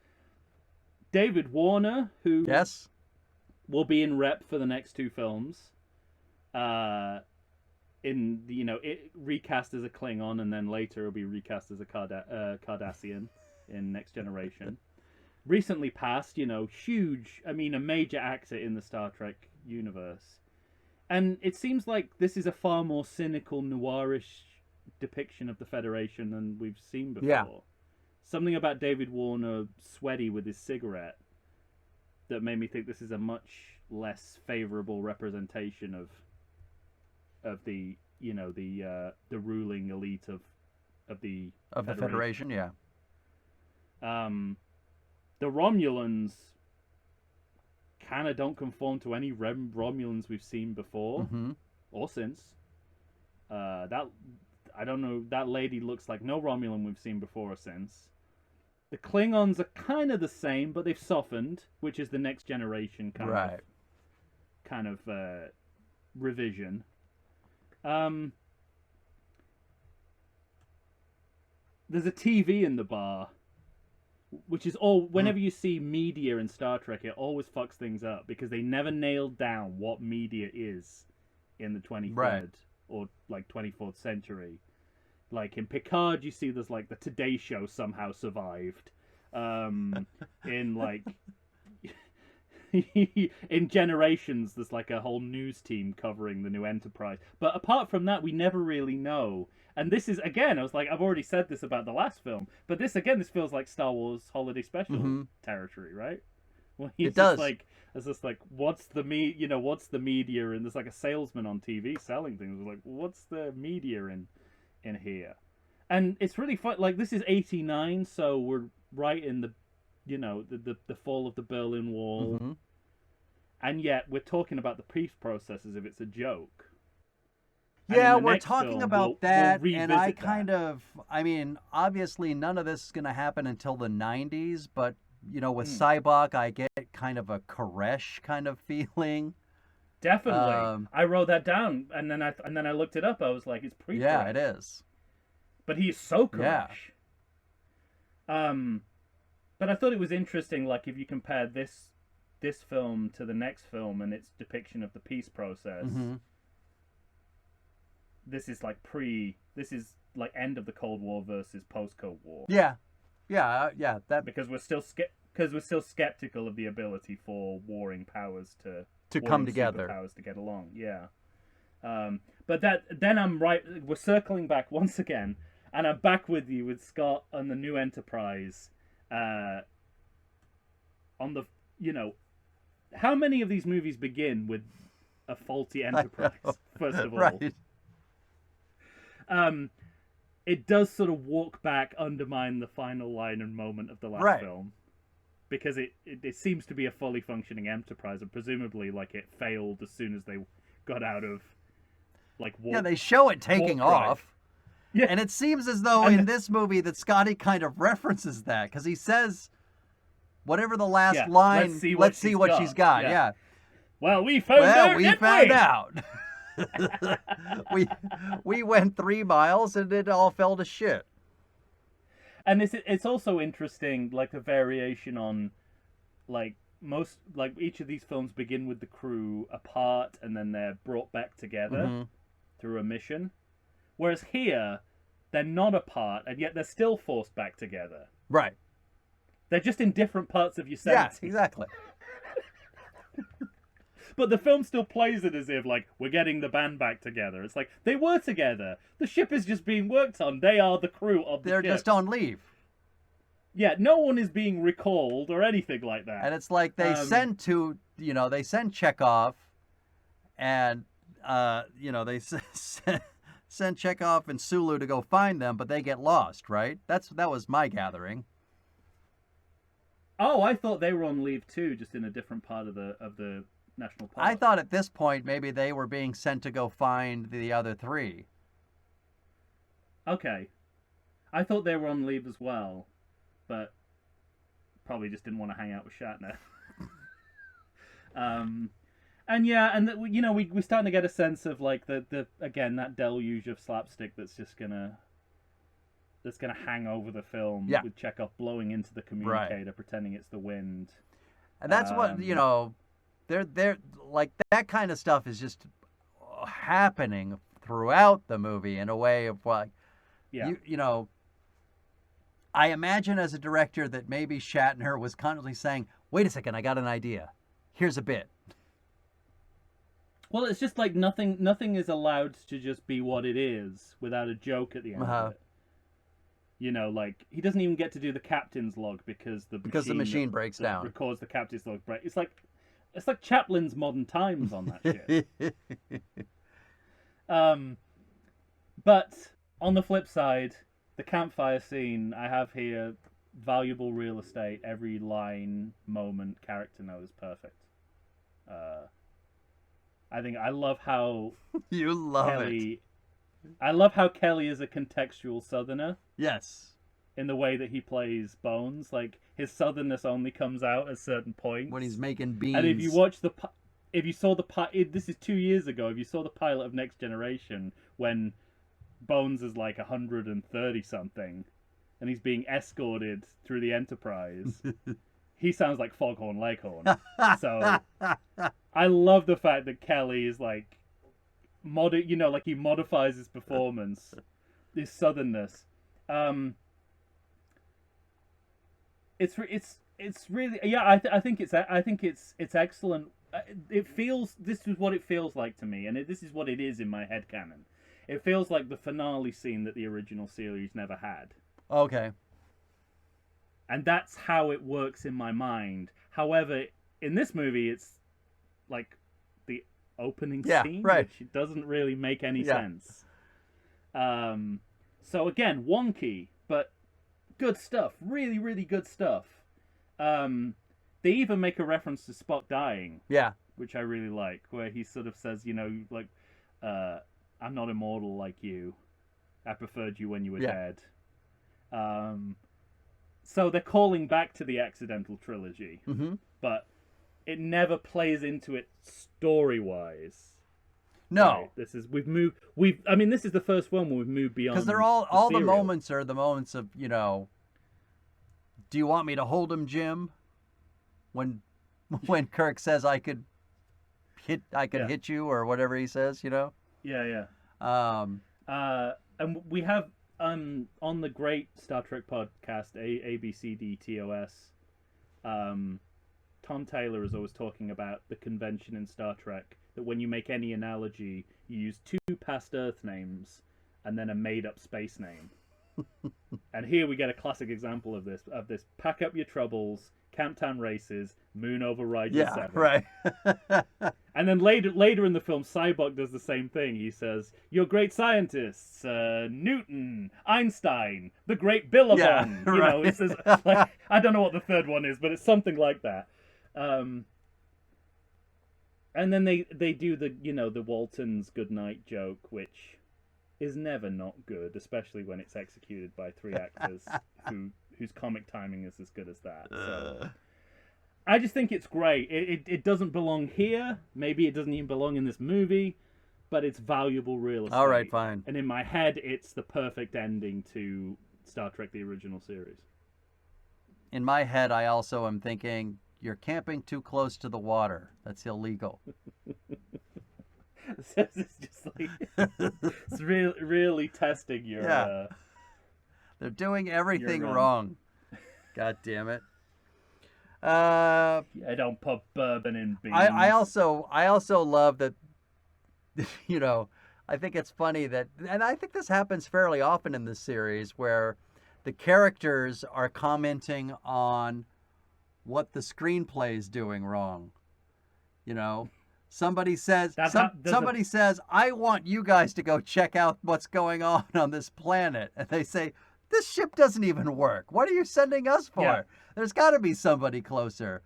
David Warner, who will be in rep for the next two films, recast as a Klingon, and then later it'll be recast as a Cardassian in Next Generation. Recently passed, a major actor in the Star Trek universe. And it seems like this is a far more cynical, noirish depiction of the Federation than we've seen before. Yeah. Something about David Warner sweaty with his cigarette that made me think this is a much less favorable representation of the ruling elite of the Federation, yeah. The Romulans kind of don't conform to any Romulans we've seen before or since. That I don't know. That lady looks like no Romulan we've seen before or since. The Klingons are kind of the same, but they've softened, which is the Next Generation kind of revision. There's a TV in the bar, which is all. Whenever you see media in Star Trek, it always fucks things up because they never nailed down what media is in the 23rd or like 24th century. Like in Picard, you see there's like the Today Show somehow survived. In like in Generations, there's like a whole news team covering the new Enterprise. But apart from that, we never really know. And this is, again, I was like, I've already said this about the last film, but this feels like Star Wars Holiday Special territory, right? Well, it does. It's just like, what's the media? And there's like a salesman on TV selling things. It's like, what's the media in here? And it's really fun. Like, this is 89, so we're right in the, the fall of the Berlin Wall. And yet we're talking about the peace process as if it's a joke. Yeah, we're talking about that, and I mean, obviously none of this is going to happen until the 90s, but, with Sybok, I get kind of a Koresh kind of feeling. Definitely. I wrote that down, and then I looked it up. I was like, it's pre-Koresh. Yeah, it is. But he's so Koresh. Yeah. But I thought it was interesting, like, if you compare this film to the next film and its depiction of the peace process... This is like end of the Cold War versus post-Cold War. Yeah. That because we're still skeptical of the ability for warring powers to come together, powers to get along. Yeah. But then I'm right. We're circling back once again, and I'm back with you with Scott on the new Enterprise. On the how many of these movies begin with a faulty Enterprise? First of all. Right. It does sort of walk back, undermine the final line and moment of the last film, because it seems to be a fully functioning Enterprise, and presumably, like, it failed as soon as they got out of, like, warp. Yeah, they show it taking off. Yeah, and it seems as though in this movie that Scotty kind of references that, because he says, whatever the last line, let's see what she's got. Yeah. Well, we found out. we went 3 miles and it all fell to shit. And it's also interesting, like, the variation on, like, each of these films begin with the crew apart and then they're brought back together through a mission. Whereas here, they're not apart and yet they're still forced back together. Right. They're just in different parts of yourself. Yeah, exactly. But the film still plays it as if, like, we're getting the band back together. It's like, they were together. The ship is just being worked on. They are the crew of the ship. They're just on leave. Yeah, no one is being recalled or anything like that. And it's like they send Chekhov and, they send Chekhov and Sulu to go find them, but they get lost, right? That was my gathering. Oh, I thought they were on leave too, just in a different part of the national park. I thought at this point maybe they were being sent to go find the other 3. Okay. I thought they were on leave as well, but probably just didn't want to hang out with Shatner. We're starting to get a sense of, like, the again, that deluge of slapstick that's gonna hang over the film with Chekhov blowing into the communicator, pretending it's the wind. And that's what, they're like, that kind of stuff is just happening throughout the movie in a way of, like, I imagine as a director that maybe Shatner was constantly saying, wait a second, I got an idea. Here's a bit. Well, it's just like nothing is allowed to just be what it is without a joke at the end of it. Like, he doesn't even get to do the captain's log because the machine breaks down. Records the captain's log. It's like Chaplin's Modern Times on that shit. But on the flip side, the campfire scene, I have here valuable real estate. Every line, moment, character note is perfect. I think I love how you love Kelly. I love how Kelly is a contextual Southerner. Yes. In the way that he plays Bones, like his Southernness only comes out at certain points when he's making beans. And if you saw this is 2 years ago. If you saw the pilot of Next Generation when Bones is like 130 something, and he's being escorted through the Enterprise, he sounds like Foghorn Leghorn. So I love the fact that Kelly is like, he modifies his performance, his southernness. It's really, yeah. I think it's excellent. This is what it feels like to me, and this is what it is in my headcanon. It feels like the finale scene that the original series never had. Okay. And that's how it works in my mind. However, in this movie, it's like the opening scene, right. which it doesn't really make any sense. So again, wonky, but good stuff. Really, really good stuff. They even make a reference to Spock dying. Yeah. Which I really like, where he sort of says, I'm not immortal like you. I preferred you when you were dead. So they're calling back to the Accidental Trilogy, but it never plays into it story-wise. No, right? This is this is the first one where we've moved beyond. Because they're all the moments are the moments of do you want me to hold him, Jim? When Kirk says I could hit you or whatever he says, Yeah. And we have on the great Star Trek podcast, ABCDTOS, Tom Taylor is always talking about the convention in Star Trek that when you make any analogy, you use 2 past Earth names and then a made-up space name. And here we get a classic example of this. Pack up your troubles, Camptown races, moon override your 7. Right. And then later in the film, Cyborg does the same thing. He says, "Your great scientists, Newton, Einstein, the great Billabong." Right. It says, I don't know what the third one is, but it's something like that. And then they do the Walton's goodnight joke, which is never not good, especially when it's executed by 3 actors whose comic timing is as good as that. So I just think it's great. It doesn't belong here. Maybe it doesn't even belong in this movie, but it's valuable real estate. All right, fine. And in my head, it's the perfect ending to Star Trek, the original series. In my head, I also am thinking, you're camping too close to the water. That's illegal. It's just like it's really testing your. Yeah. They're doing everything wrong. God damn it. I don't put bourbon in beans. I also love that. I think it's funny that, and I think this happens fairly often in this series, where the characters are commenting on what the screenplay is doing wrong. Somebody says, I want you guys to go check out what's going on this planet. And they say, this ship doesn't even work. What are you sending us for? Yeah. There's got to be somebody closer.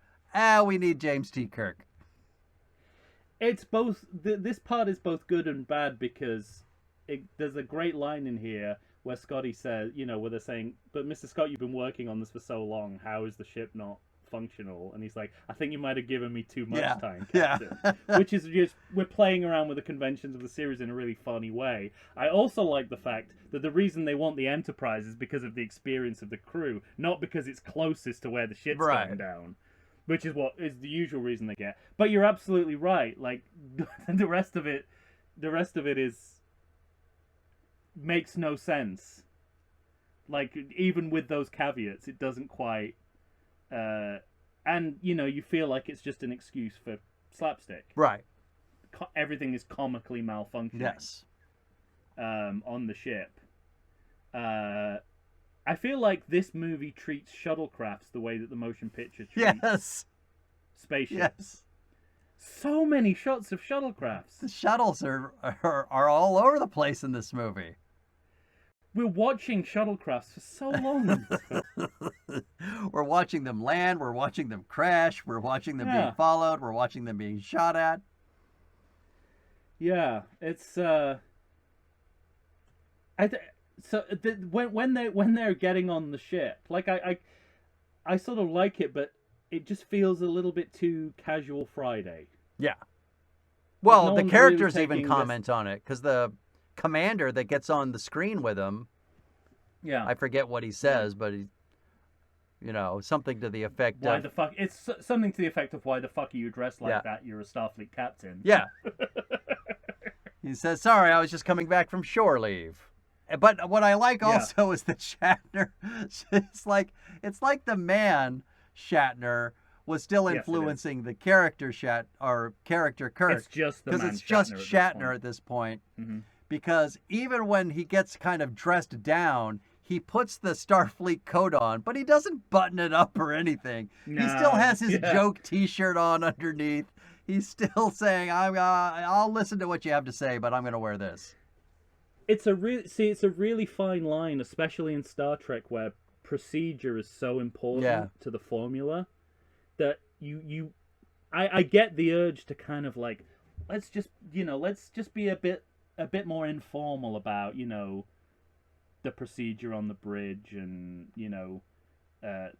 We need James T. Kirk. It's both. This part is both good and bad because there's a great line in here where Scotty says, where they're saying, but Mr. Scott, you've been working on this for so long. How is the ship not functional? And he's like, I think you might have given me too much time, Captain. Which is just, we're playing around with the conventions of the series in a really funny way. I also like the fact that the reason they want the Enterprise is because of the experience of the crew, not because it's closest to where the shit's going down, which is what is the usual reason they get. But you're absolutely right. Like the rest of it is makes no sense. Like even with those caveats, it doesn't quite. And you feel like it's just an excuse for slapstick. Right. Everything is comically malfunctioning. Yes. On the ship. I feel like this movie treats shuttlecrafts the way that the motion picture treats spaceships. Yes. So many shots of shuttlecrafts. The shuttles are all over the place in this movie. we're watching shuttlecrafts for so long. We're watching them land. We're watching them crash. We're watching them being followed. We're watching them being shot at. Yeah, it's when they're getting on the ship, like I sort of like it, but it just feels a little bit too casual Friday. Yeah. Well, no the one's characters really even taking comment on it, because the commander that gets on the screen with him, I forget what he says, but he, something to the effect why of... the fuck? It's something to the effect of, why the fuck are you dressed like that? You're a Starfleet captain. Yeah. He says, sorry, I was just coming back from shore leave. But what I like also is that Shatner, it's like the man Shatner was still influencing the character character Kirk. It's just the man because it's just Shatner at this point. Mm-hmm. Because even when he gets kind of dressed down, he puts the Starfleet coat on, but he doesn't button it up or anything. No. He still has his joke T-shirt on underneath. He's still saying, "I'll listen to what you have to say, but I'm going to wear this." It's a really fine line, especially in Star Trek, where procedure is so important to the formula that I get the urge to kind of like, let's just be a bit more informal about, the procedure on the bridge and,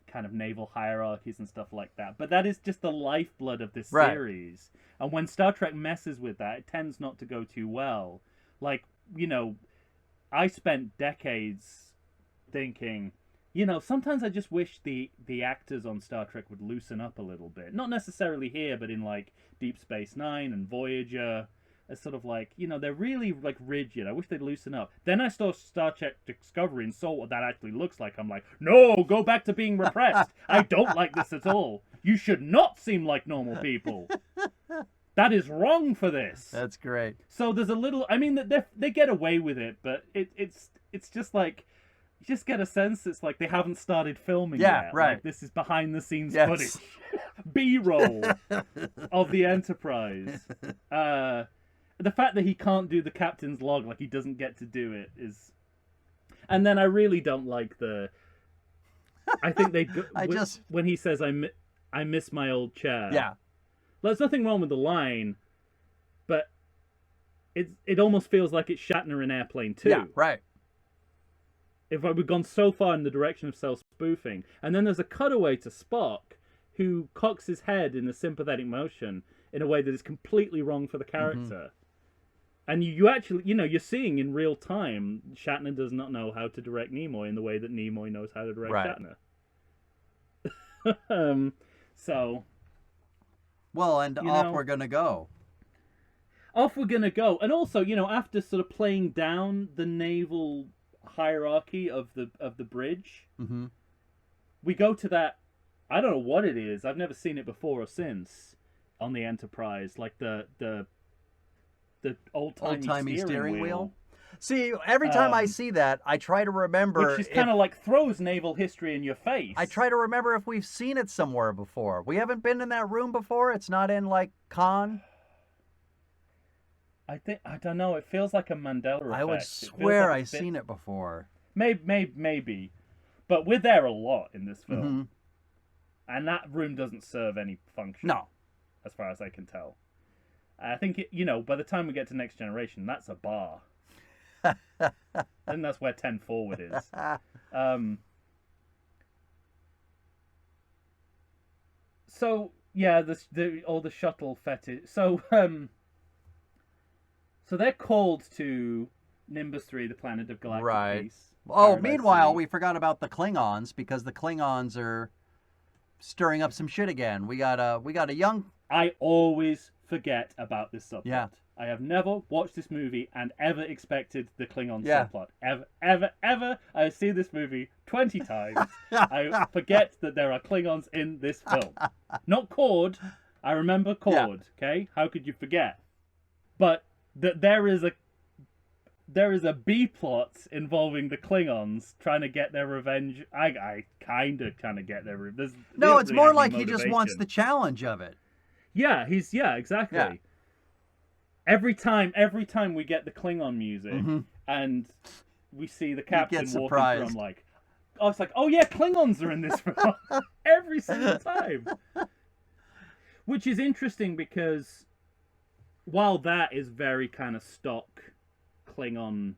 kind of naval hierarchies and stuff like that. But that is just the lifeblood of this series. And when Star Trek messes with that, it tends not to go too well. Like, I spent decades thinking, sometimes I just wish the actors on Star Trek would loosen up a little bit. Not necessarily here, but in like Deep Space Nine and Voyager. It's sort of like, they're really like rigid. I wish they'd loosen up. Then I saw Star Trek Discovery and saw what that actually looks like. I'm like, no, go back to being repressed. I don't like this at all. You should not seem like normal people. That is wrong for this. That's great. So there's a little, I mean, they get away with it, but it's just like, you just get a sense it's like they haven't started filming yet. Right. Like, this is behind the scenes footage. B-roll of the Enterprise. The fact that he can't do the captain's log, like he doesn't get to do it, is... And then I really don't like the... I think they... When he says, I miss my old chair. Yeah. There's nothing wrong with the line, but it almost feels like it's Shatner in Airplane 2. Yeah, right. If we've gone so far in the direction of self-spoofing. And then there's a cutaway to Spock, who cocks his head in a sympathetic motion in a way that is completely wrong for the character. Mm-hmm. And you actually, you're seeing in real time, Shatner does not know how to direct Nimoy in the way that Nimoy knows how to direct Shatner. So... Well, and off we're going to go. Off we're going to go. And also, after sort of playing down the naval hierarchy of the bridge, we go to that, I don't know what it is, I've never seen it before or since, on the Enterprise, like the old-timey steering wheel. See, every time I see that, I try to remember... Which is kind of like throws naval history in your face. I try to remember if we've seen it somewhere before. We haven't been in that room before? It's not in, like, Khan? I don't know, it feels like a Mandela effect. I would swear I've seen it before. Maybe. But we're there a lot in this film. Mm-hmm. And that room doesn't serve any function. No. As far as I can tell. I think, by the time we get to Next Generation, that's a bar. And that's where 10 Forward is. So, yeah, all the shuttle fetish. So, so they're called to Nimbus 3, the planet of galactic peace. Oh, meanwhile, we forgot about the Klingons, because the Klingons are stirring up some shit again. We got a young... I always forget about this subplot. Yeah. I have never watched this movie and ever expected the Klingon subplot. Ever. I see this movie 20 times. I forget that there are Klingons in this film. Not Cord. I remember Cord. Okay? How could you forget? But that there is a B plot involving the Klingons trying to get their revenge. I kind of get their revenge. No, it's more like he just wants the challenge of it. Yeah, exactly. Yeah. Every time we get the Klingon music, and we see the captain walking through, I'm like, oh, it's like, oh yeah, Klingons are in this film every single time. Which is interesting because while that is very kind of stock Klingon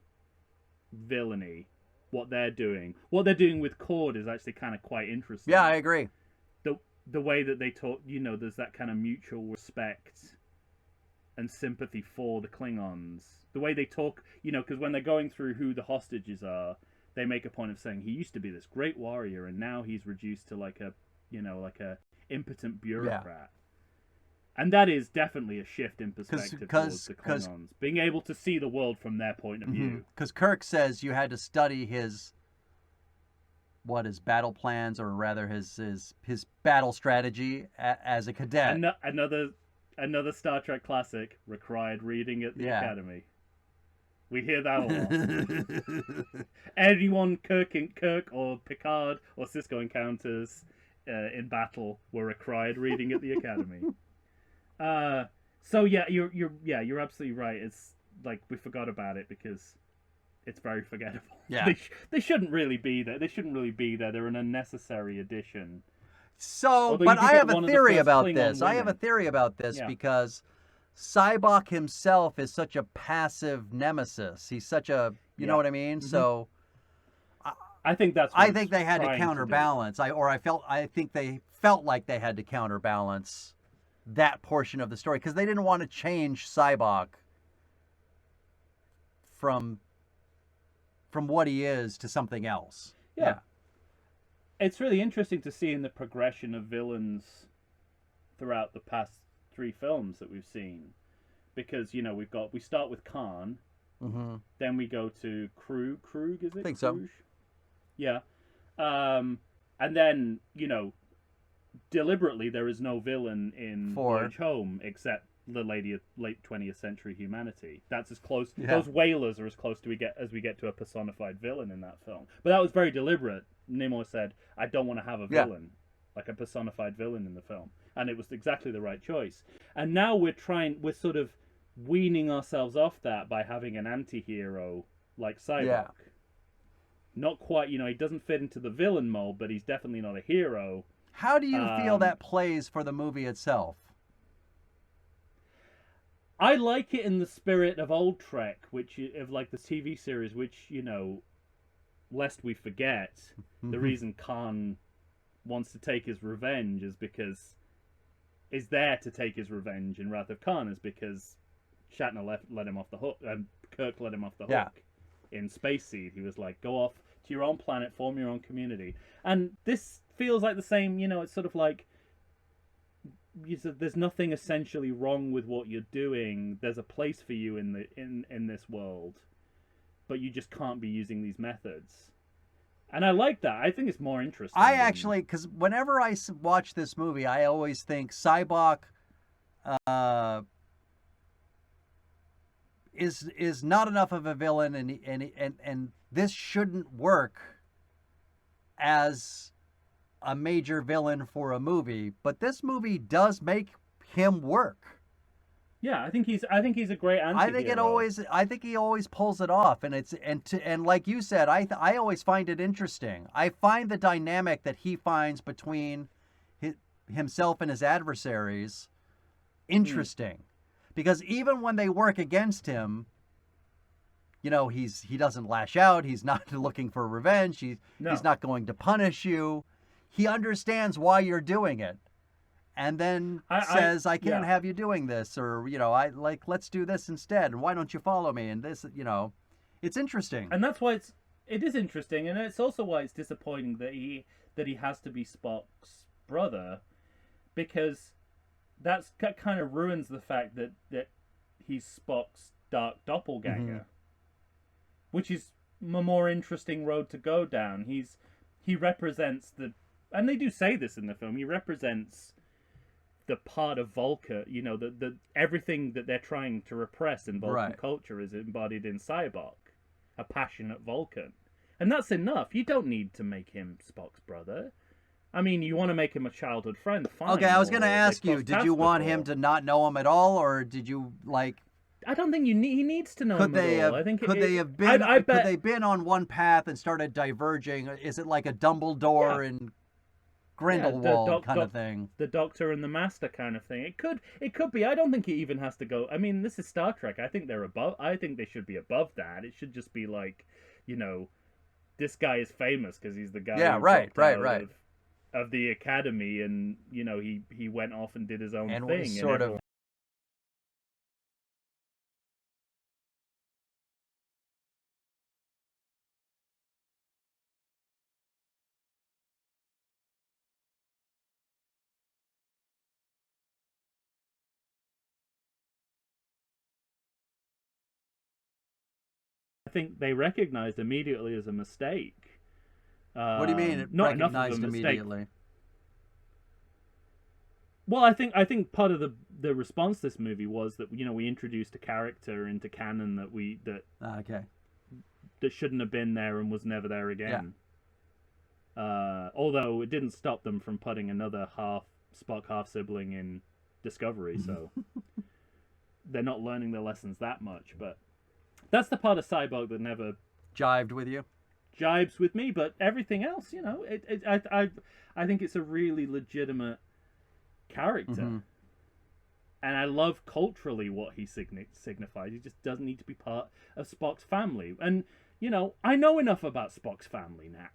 villainy, what they're doing with Cord is actually kind of quite interesting. Yeah, I agree. The way that they talk, there's that kind of mutual respect and sympathy for the Klingons. The way they talk, because when they're going through who the hostages are, they make a point of saying he used to be this great warrior and now he's reduced to like a impotent bureaucrat. Yeah. And that is definitely a shift in perspective towards the Klingons. Being able to see the world from their point of view. Because Kirk says you had to study his battle plans, or rather his battle strategy as a cadet. Another Star Trek classic, required reading at the Academy. We hear that a lot. Anyone Kirk or Picard or Sisko encounters in battle were required reading at the Academy. So yeah, you're absolutely right. It's like we forgot about it because it's very forgettable. Yeah, they shouldn't really be there. They're an unnecessary addition. So, but I have a theory about this. Because Sybok himself is such a passive nemesis. He's such a, you know what I mean? So, I think they had to counterbalance. I think they felt like they had to counterbalance that portion of the story because they didn't want to change Sybok from what he is to something else. Yeah. It's really interesting to see in the progression of villains throughout the past 3 films that we've seen, because we start with Khan, then we go to Krug, is it? I think so. Yeah, and then deliberately there is no villain in Voyage Home except the late 20th century humanity. That's as close. Yeah. Those whalers are as close as we get to a personified villain in that film. But that was very deliberate. Nimoy said, "I don't want to have a villain, like a personified villain in the film," and it was exactly the right choice. And now we're sort of weaning ourselves off that by having an anti-hero like Sybok. Yeah. Not quite, he doesn't fit into the villain mold, but he's definitely not a hero. How do you feel that plays for the movie itself? I like it in the spirit of old Trek, of like the TV series, which, lest we forget, the reason Khan wants to take his revenge is there to take his revenge in Wrath of Khan is because Shatner let him off the hook, and Kirk let him off the hook. In Space Seed, he was like, go off to your own planet, form your own community. And this feels like the same, it's sort of like, there's nothing essentially wrong with what you're doing. There's a place for you in this world, but you just can't be using these methods. And I like that. I think it's more interesting. Because whenever I watch this movie, I always think Sybok is not enough of a villain, and this shouldn't work as a major villain for a movie, but this movie does make him work. Yeah, I think he's a great anti-hero. I think he always pulls it off, and like you said, I always find it interesting. I find the dynamic that he finds between himself and his adversaries interesting, because even when they work against him, he doesn't lash out. He's not looking for revenge. He's not going to punish you. He understands why you're doing it, and then says, "I can't have you doing this," or let's do this instead. And why don't you follow me? And this, it's interesting. And that's why it is interesting, and it's also why it's disappointing that he has to be Spock's brother, because that kind of ruins the fact that he's Spock's dark doppelganger, which is a more interesting road to go down. He represents and they do say this in the film, he represents the part of Vulcan, the everything that they're trying to repress in Vulcan culture is embodied in Sybok, a passionate Vulcan. And that's enough. You don't need to make him Spock's brother. I mean, you want to make him a childhood friend, fine. Okay, I was going to ask you, did you want him to not know him at all, or did you I don't think he needs to know Could them they at all. have? I think Could they have been? Could they been on one path and started diverging? Is it like a Dumbledore and Grindelwald kind of thing? The Doctor and the Master kind of thing. It could be. I don't think it even has to go. I mean, this is Star Trek. I think they're above. I think they should be above that. It should just be like, this guy is famous because he's the guy. Yeah, right. Of the Academy, and he went off and did his own and thing. Was sort of. I think they recognized immediately as a mistake. What do you mean? Not enough of a mistake. Immediately. Well, I think part of the response to this movie was that we introduced a character into canon that that shouldn't have been there and was never there again. Yeah. Although it didn't stop them from putting another Spock half sibling in Discovery, so they're not learning their lessons that much. But that's the part of Cyborg that never jibed with you. Jibes with me, but everything else, I think it's a really legitimate character, and I love culturally what he signifies. He just doesn't need to be part of Spock's family, and I know enough about Spock's family now.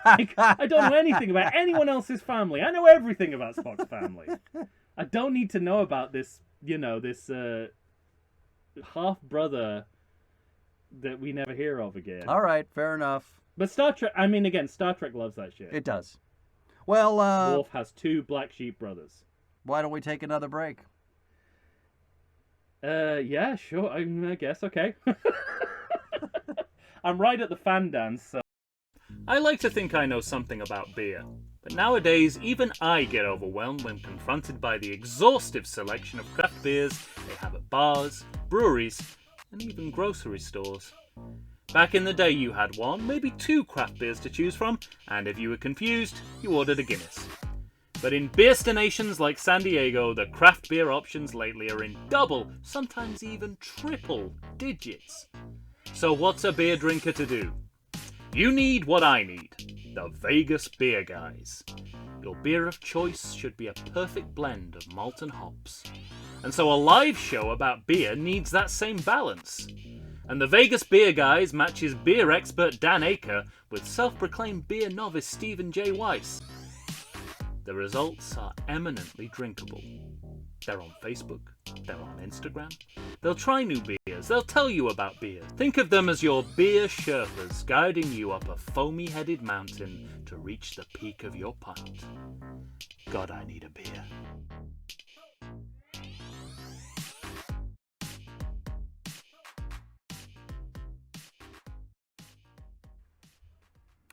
I don't know anything about anyone else's family. I know everything about Spock's family. I don't need to know about this, this half brother that we never hear of again. All right, fair enough. But Star Trek, I mean, again, Star Trek loves that shit. It does. Well, Worf has 2 black sheep brothers. Why don't we take another break? Yeah, sure. I guess. Okay. I'm right at the fan dance, so. I like to think I know something about beer, but nowadays even I get overwhelmed when confronted by the exhaustive selection of craft beers they have at bars, breweries, and even grocery stores. Back in the day you had 1, maybe 2 craft beers to choose from, and if you were confused, you ordered a Guinness. But in beerstinations like San Diego, the craft beer options lately are in double, sometimes even triple digits. So what's a beer drinker to do? You need what I need, the Vegas Beer Guys. Your beer of choice should be a perfect blend of malt and hops. And so a live show about beer needs that same balance. And the Vegas Beer Guys matches beer expert Dan Aker with self-proclaimed beer novice Stephen J. Weiss. The results are eminently drinkable. They're on Facebook, they're on Instagram. They'll try new beers, they'll tell you about beer. Think of them as your beer Sherpas guiding you up a foamy-headed mountain to reach the peak of your pint. God, I need a beer.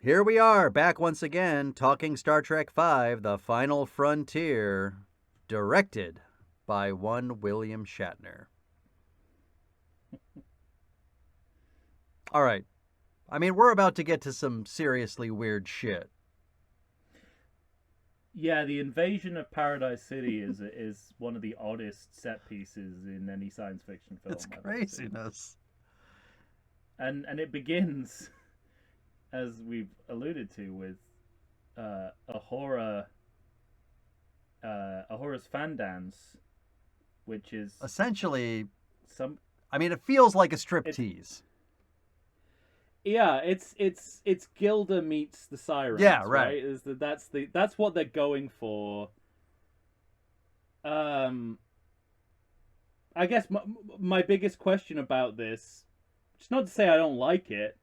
Here we are, back once again, talking Star Trek V, The Final Frontier, directed by one William Shatner. All right. I mean, we're about to get to some seriously weird shit. Yeah, the invasion of Paradise City is one of the oddest set pieces in any science fiction film. It's craziness. And it begins, as we've alluded to, with Ahura's fan dance, which is essentially I mean, it feels like a striptease. Yeah, it's Gilda meets the Sirens. Yeah, right. That's what they're going for. I guess my biggest question about this, it's not to say I don't like it,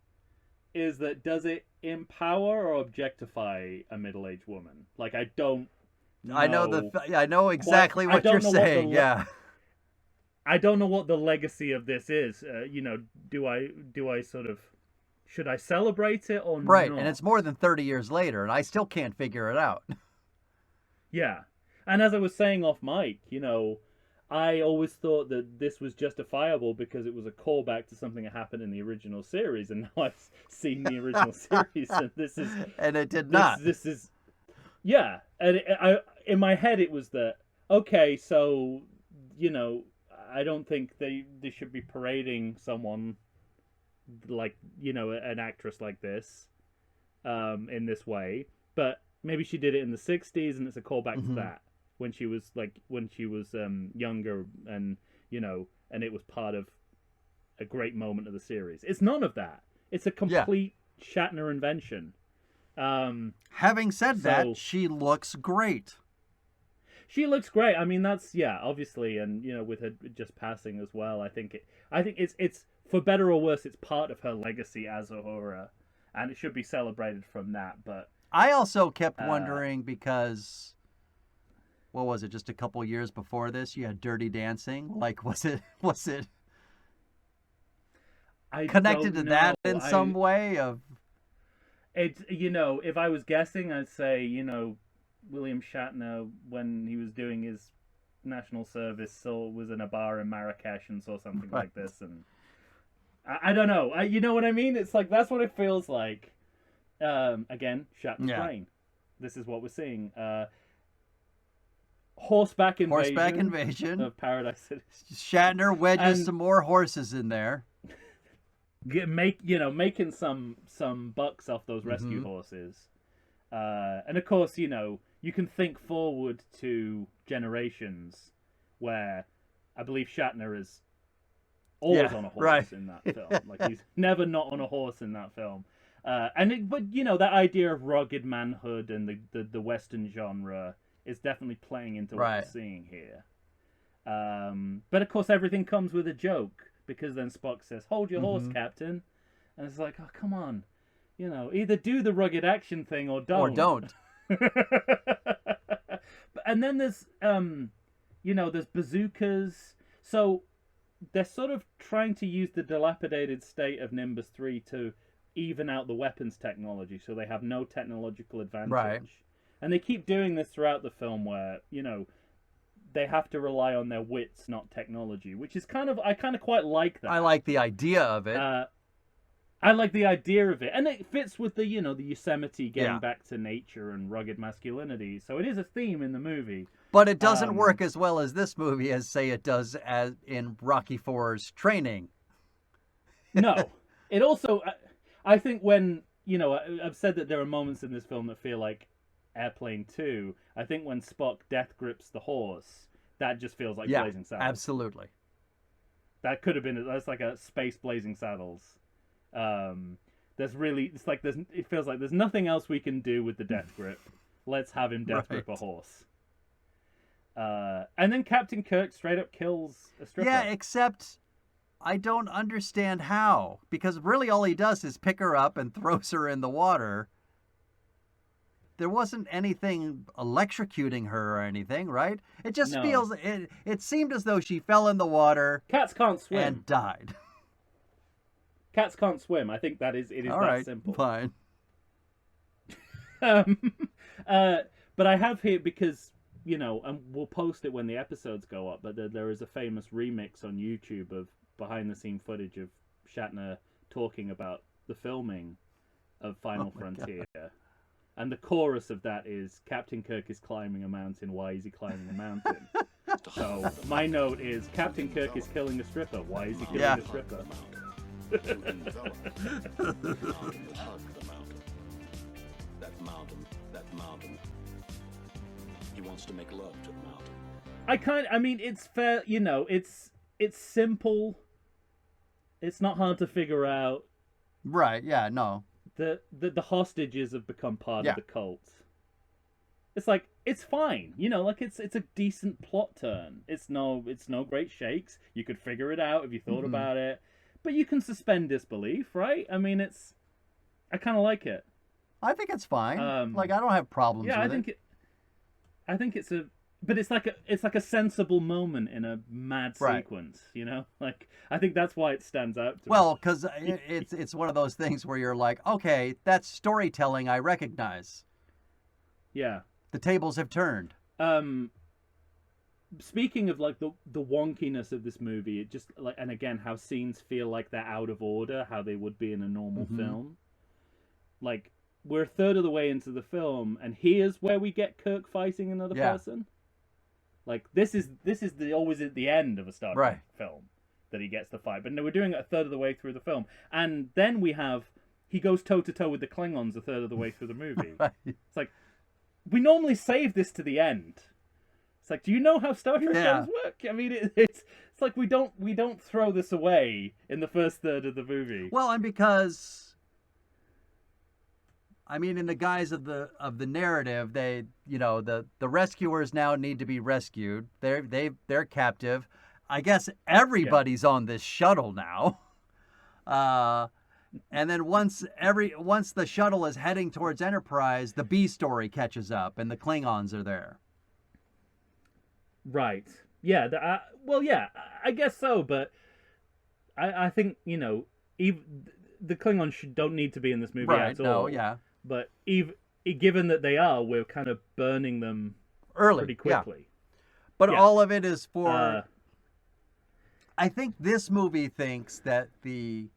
is that does it empower or objectify a middle-aged woman? Like, I don't know. I know exactly what you're saying. Yeah. I don't know what the legacy of this is. Do I sort of, should I celebrate it or not? Right, and it's more than 30 years later, and I still can't figure it out. Yeah. And as I was saying off mic, I always thought that this was justifiable because it was a callback to something that happened in the original series, and now I've seen the original series, and this is... And it did not. This is... Yeah. And in my head, it was that, okay, so, I don't think they should be parading someone like, you know, an actress like this in this way. But maybe she did it in the 60s, and it's a callback to that when she was younger, and you know, and it was part of a great moment of the series. It's none of that. It's a complete Shatner invention. Having said that, she looks great. She looks great. I mean, that's obviously, and you know, with her just passing as well. I think it's for better or worse, it's part of her legacy as Uhura, and it should be celebrated from that. But I also kept wondering because, what was it? Just a couple years before this, you had Dirty Dancing. Like, was it connected to that in some way? Of it's, you know, if I was guessing, I'd say, you know, William Shatner, when he was doing his national service, was in a bar in Marrakesh and saw something like this, and I don't know. You know what I mean? It's like, that's what it feels like. Again, Shatner's brain. This is what we're seeing. Horseback invasion of Paradise City. Shatner wedges some more horses in there. Making some bucks off those rescue horses. And of course, you know, you can think forward to generations where I believe Shatner is always on a horse in that film. Like, he's never not on a horse in that film. But you know, that idea of rugged manhood and the Western genre is definitely playing into what we're seeing here. But of course, everything comes with a joke, because then Spock says, "Hold your horse, Captain," and it's like, oh, come on. You know, either do the rugged action thing or don't. Or don't. And then there's, you know, there's bazookas. So they're sort of trying to use the dilapidated state of Nimbus 3 to even out the weapons technology, so they have no technological advantage. Right. And they keep doing this throughout the film where, you know, they have to rely on their wits, not technology, which is I kind of quite like that. I like the idea of it. I like the idea of it, and it fits with the, you know, the Yosemite getting back to nature and rugged masculinity. So it is a theme in the movie. But it doesn't work as well as this movie as, say, it does as in Rocky IV's Training. No. It also, I think when, you know, I've said that there are moments in this film that feel like Airplane 2. I think when Spock death grips the horse, that just feels like Blazing Saddles. Absolutely. That could have been, that's like a space Blazing Saddles. It feels like there's nothing else we can do with the death grip. Let's have him death grip a horse. And then Captain Kirk straight up kills a stripper. Yeah, except I don't understand how. Because really all he does is pick her up and throws her in the water. There wasn't anything electrocuting her or anything, right? It just feels... It seemed as though she fell in the water... Cats can't swim. ...and died. Cats can't swim. I think it is all that right, simple. Fine. But I have here, because, you know, and we'll post it when the episodes go up, but there is a famous remix on YouTube of behind-the-scene footage of Shatner talking about the filming of Final Frontier. God. And the chorus of that is, Captain Kirk is climbing a mountain. Why is he climbing a mountain? So my note is, Captain Kirk is killing a stripper. Why is he killing a stripper? That mountain. He wants to make love to the mountain. I mean, it's fair, you know, it's simple. It's not hard to figure out. Right, yeah, no. The hostages have become part of the cult. It's like, it's fine, you know, like it's a decent plot turn. It's no great shakes. You could figure it out if you thought about it. But you can suspend disbelief, right? I mean, I kind of like it. I think it's fine. Like, I don't have problems with it. I think it's like a sensible moment in a mad sequence, you know? Like, I think that's why it stands out to me. Well, because it's one of those things where you're like, okay, that's storytelling I recognize. Yeah. The tables have turned. Speaking of like the wonkiness of this movie, it just like, and again, how scenes feel like they're out of order, how they would be in a normal film. Like, we're a third of the way into the film, and here's where we get Kirk fighting another person. Like this is always at the end of a Star Trek Right. film that he gets the fight. But no, we're doing it a third of the way through the film, and then he goes toe to toe with the Klingons a third of the way through the movie. Right. It's like we normally save this to the end. It's like, do you know how Star Trek films work? I mean, it's like we don't throw this away in the first third of the movie. Well, and because, I mean, in the guise of the narrative, they, you know, the rescuers now need to be rescued. They're captive. I guess everybody's on this shuttle now. And then once the shuttle is heading towards Enterprise, the B story catches up, and the Klingons are there. Right. Yeah. I guess so. But I think, you know, even the Klingons don't need to be in this movie at all. No, yeah. But given that they are, we're kind of burning them early, pretty quickly. Yeah. But yeah. all of it is for. I think this movie thinks that the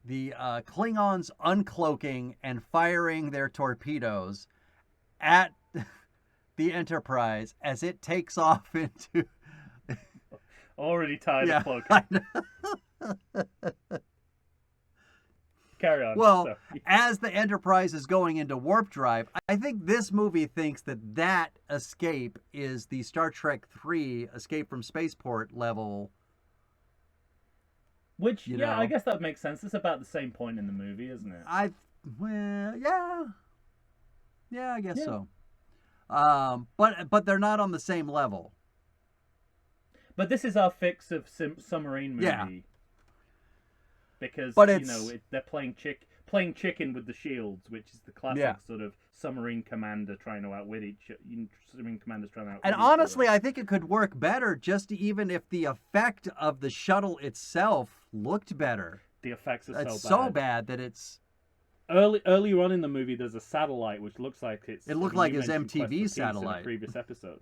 Klingons uncloaking and firing their torpedoes at the Enterprise as it takes off into already tied the cloak. Carry on. Well, as the Enterprise is going into warp drive, I think this movie thinks that escape is the Star Trek III Escape from Spaceport level. Which, I guess that makes sense. It's about the same point in the movie, isn't it? Yeah, I guess so. But they're not on the same level. But this is our fix of submarine movie. Yeah. Because, it's... they're playing chicken with the shields, which is the classic sort of submarine commander trying to outwit submarine commanders trying to outwit And honestly, I think it could work better just even if the effect of the shuttle itself looked better. The effects are it's so bad that it's... Earlier on in the movie, there's a satellite which looks like it's... It looked like his MTV satellite. In a previous episode.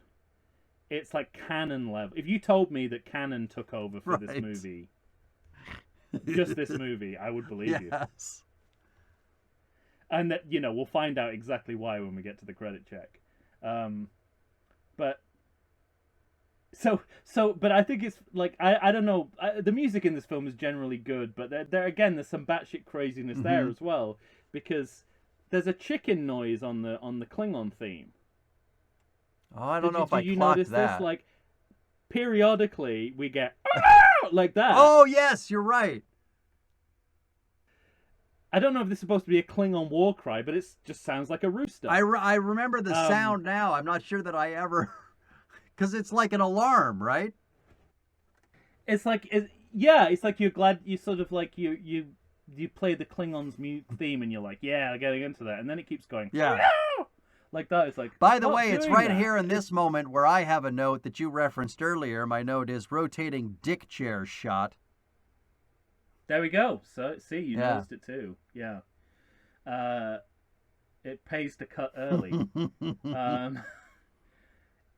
It's like Canon level. If you told me that Canon took over for this movie... just this movie, I would believe you. And that, we'll find out exactly why when we get to the credit check. But I think it's like, I don't know, the music in this film is generally good, but there's some batshit craziness there as well, because there's a chicken noise on the Klingon theme. Oh, I don't know if I clocked that. Did you notice this? Like, periodically we get like that. Oh yes, you're right. I don't know if this is supposed to be a Klingon war cry, but it just sounds like a rooster. I remember the sound now. I'm not sure that I ever, because it's like an alarm, right? It's like it's like you're glad you sort of like you play the Klingons' theme and you're like, yeah, getting into that, and then it keeps going, like that. It's like, by the way, it's right here in this moment where I have a note that you referenced earlier. My note is rotating dick chair shot. There we go. So see, you noticed it too. Yeah. It pays to cut early.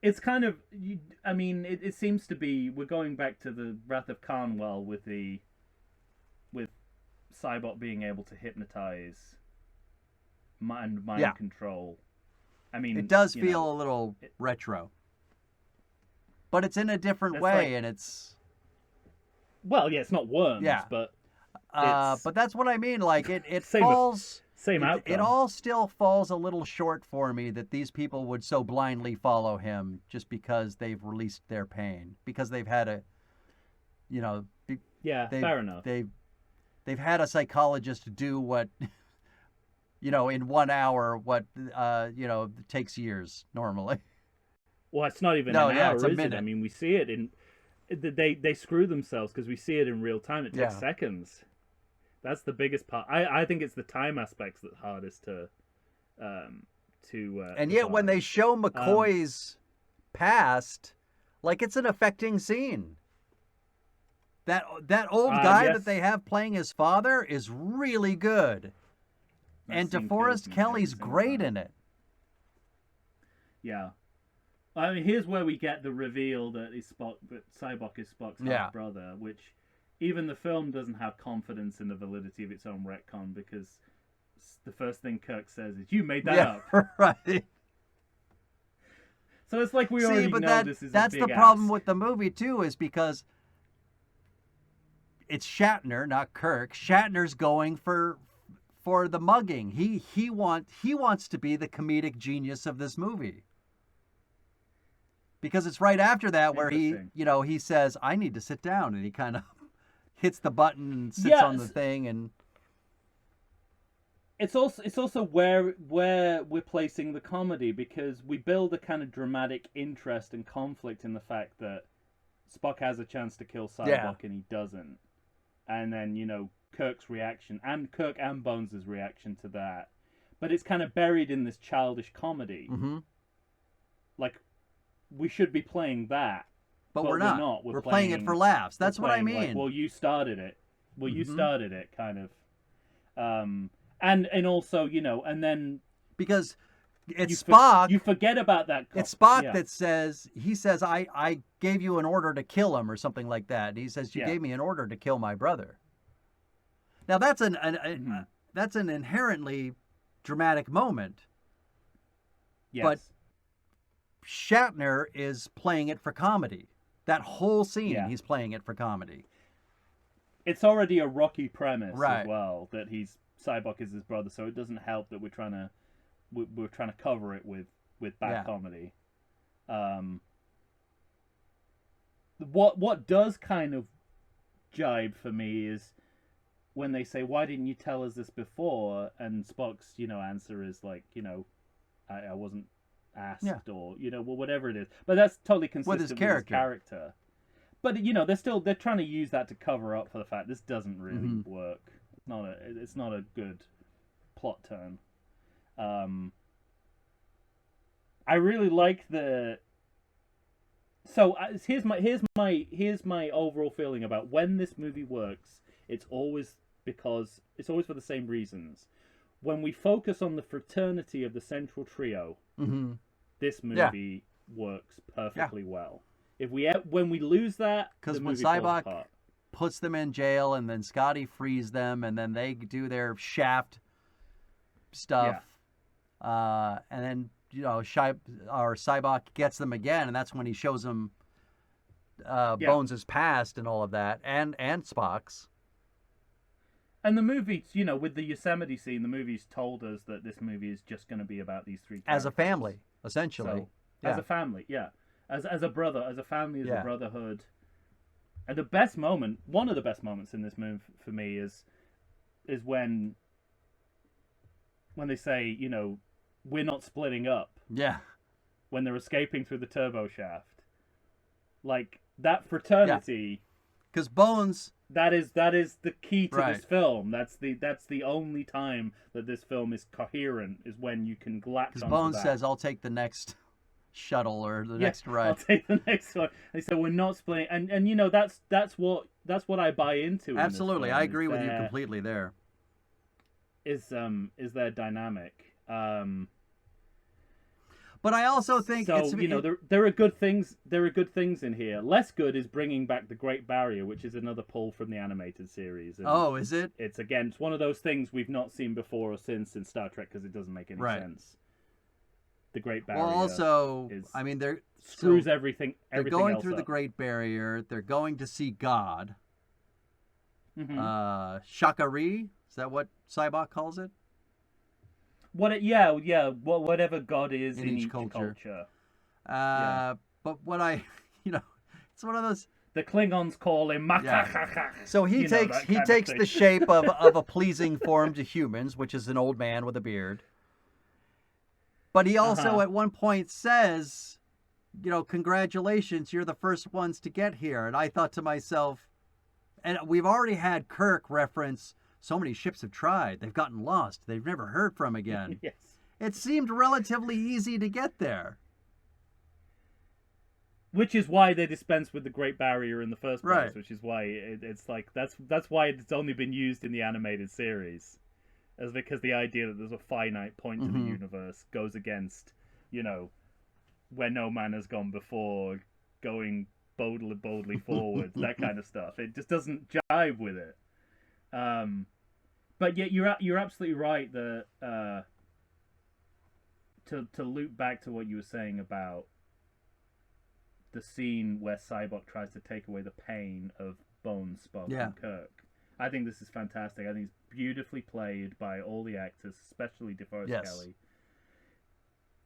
It's kind of, it seems to be, we're going back to the Wrath of Khanwell with Cybok being able to hypnotize mind control. It does feel a little retro, but it's in a different way, and it's. Well, yeah, it's not Worms, but. But that's what I mean. Like it falls. Same outcome. It all still falls a little short for me that these people would so blindly follow him just because they've released their pain, because they've had a, fair enough. They've had a psychologist do what, in 1 hour, what takes years normally. Well, it's not even an hour, it's a is minute. It? I mean, we see it in. They screw themselves because we see it in real time. It takes seconds. That's the biggest part. I think it's the time aspects that's hardest to. And yet, when they show McCoy's past, like it's an affecting scene. That old guy that they have playing his father is really good, and DeForest Kelly's great in it. Yeah. I mean, here's where we get the reveal that Cybok is Spock's half brother, which even the film doesn't have confidence in the validity of its own retcon, because the first thing Kirk says is, "You made that up." Right. So it's like we already know this is that's a big the problem ask. with the movie too, is because it's Shatner, not Kirk. Shatner's going for the mugging. He wants to be the comedic genius of this movie. Because it's right after that where he says, "I need to sit down," and he kind of hits the button and sits on the thing, and it's also where we're placing the comedy, because we build a kind of dramatic interest and conflict in the fact that Spock has a chance to kill Cyborg and he doesn't. And then, Kirk's reaction, and Kirk and Bones' reaction to that. But it's kind of buried in this childish comedy. Mm-hmm. Like, we should be playing that. But we're not. We're playing it for laughs. That's what I mean. Like, well, you started it. You started it, kind of. And also, and then... Because it's Spock... You forget about that... It's Spock that says... He says, I gave you an order to kill him, or something like that. And he says, you gave me an order to kill my brother. Now, that's that's an inherently dramatic moment. Yes. But Shatner is playing it for comedy. That whole scene, he's playing it for comedy. It's already a rocky premise right. as well, that Cyborg is his brother, so it doesn't help that we're trying to cover it with bad comedy. What does kind of jibe for me is when they say, "Why didn't you tell us this before?" And Spock's answer is like, I wasn't asked, or whatever it is. But that's totally consistent with his character. But they're trying to use that to cover up for the fact this doesn't really work. It's not a good plot turn. I really like the. So here's my overall feeling about when this movie works. It's always for the same reasons. When we focus on the fraternity of the central trio, this movie works perfectly well. When we lose that, because when Cyborg puts them in jail and then Scotty frees them and then they do their shaft stuff, and then Cyborg gets them again, and that's when he shows them Bones' past and all of that, and Spock's. And the movie, with the Yosemite scene, the movie's told us that this movie is just going to be about these three characters. As a family, essentially. So, as a family, as a brother, as a family, as a brotherhood. And one of the best moments in this movie for me is when they say, we're not splitting up. Yeah. When they're escaping through the turbo shaft. Like, that fraternity... Because Bones... That is the key to this film. That's the only time that this film is coherent, is when you can latch onto that. Because Bones says, "I'll take the next shuttle or the next ride. I'll take the next one." They said we're not splitting, and that's what I buy into. Absolutely, I agree with you completely there. Is their dynamic. But I also think there are good things. There are good things in here. Less good is bringing back the Great Barrier, which is another pull from the animated series. And is it? It's one of those things we've not seen before or since in Star Trek because it doesn't make any sense. The Great Barrier. Well, also, they're screws everything. They're going through the Great Barrier. They're going to see God. Shakari, is that what Cyborg calls it? Whatever God is in each culture. But what it's one of those. The Klingons call him Makakaka. So he takes the shape of a pleasing form to humans, which is an old man with a beard. But he also at one point says, congratulations, you're the first ones to get here. And I thought to myself, and we've already had Kirk reference, so many ships have tried. They've gotten lost. They've never heard from again. Yes. It seemed relatively easy to get there. Which is why they dispense with the Great Barrier in the first place. Right. Which is why it's like that's why it's only been used in the animated series, as because the idea that there's a finite point to the universe goes against, where no man has gone before, going boldly forward, that kind of stuff. It just doesn't jive with it. But yet you're absolutely right that to loop back to what you were saying about the scene where Sybok tries to take away the pain of Bones, Spock, and Kirk. I think this is fantastic. I think it's beautifully played by all the actors, especially DeForest Kelley.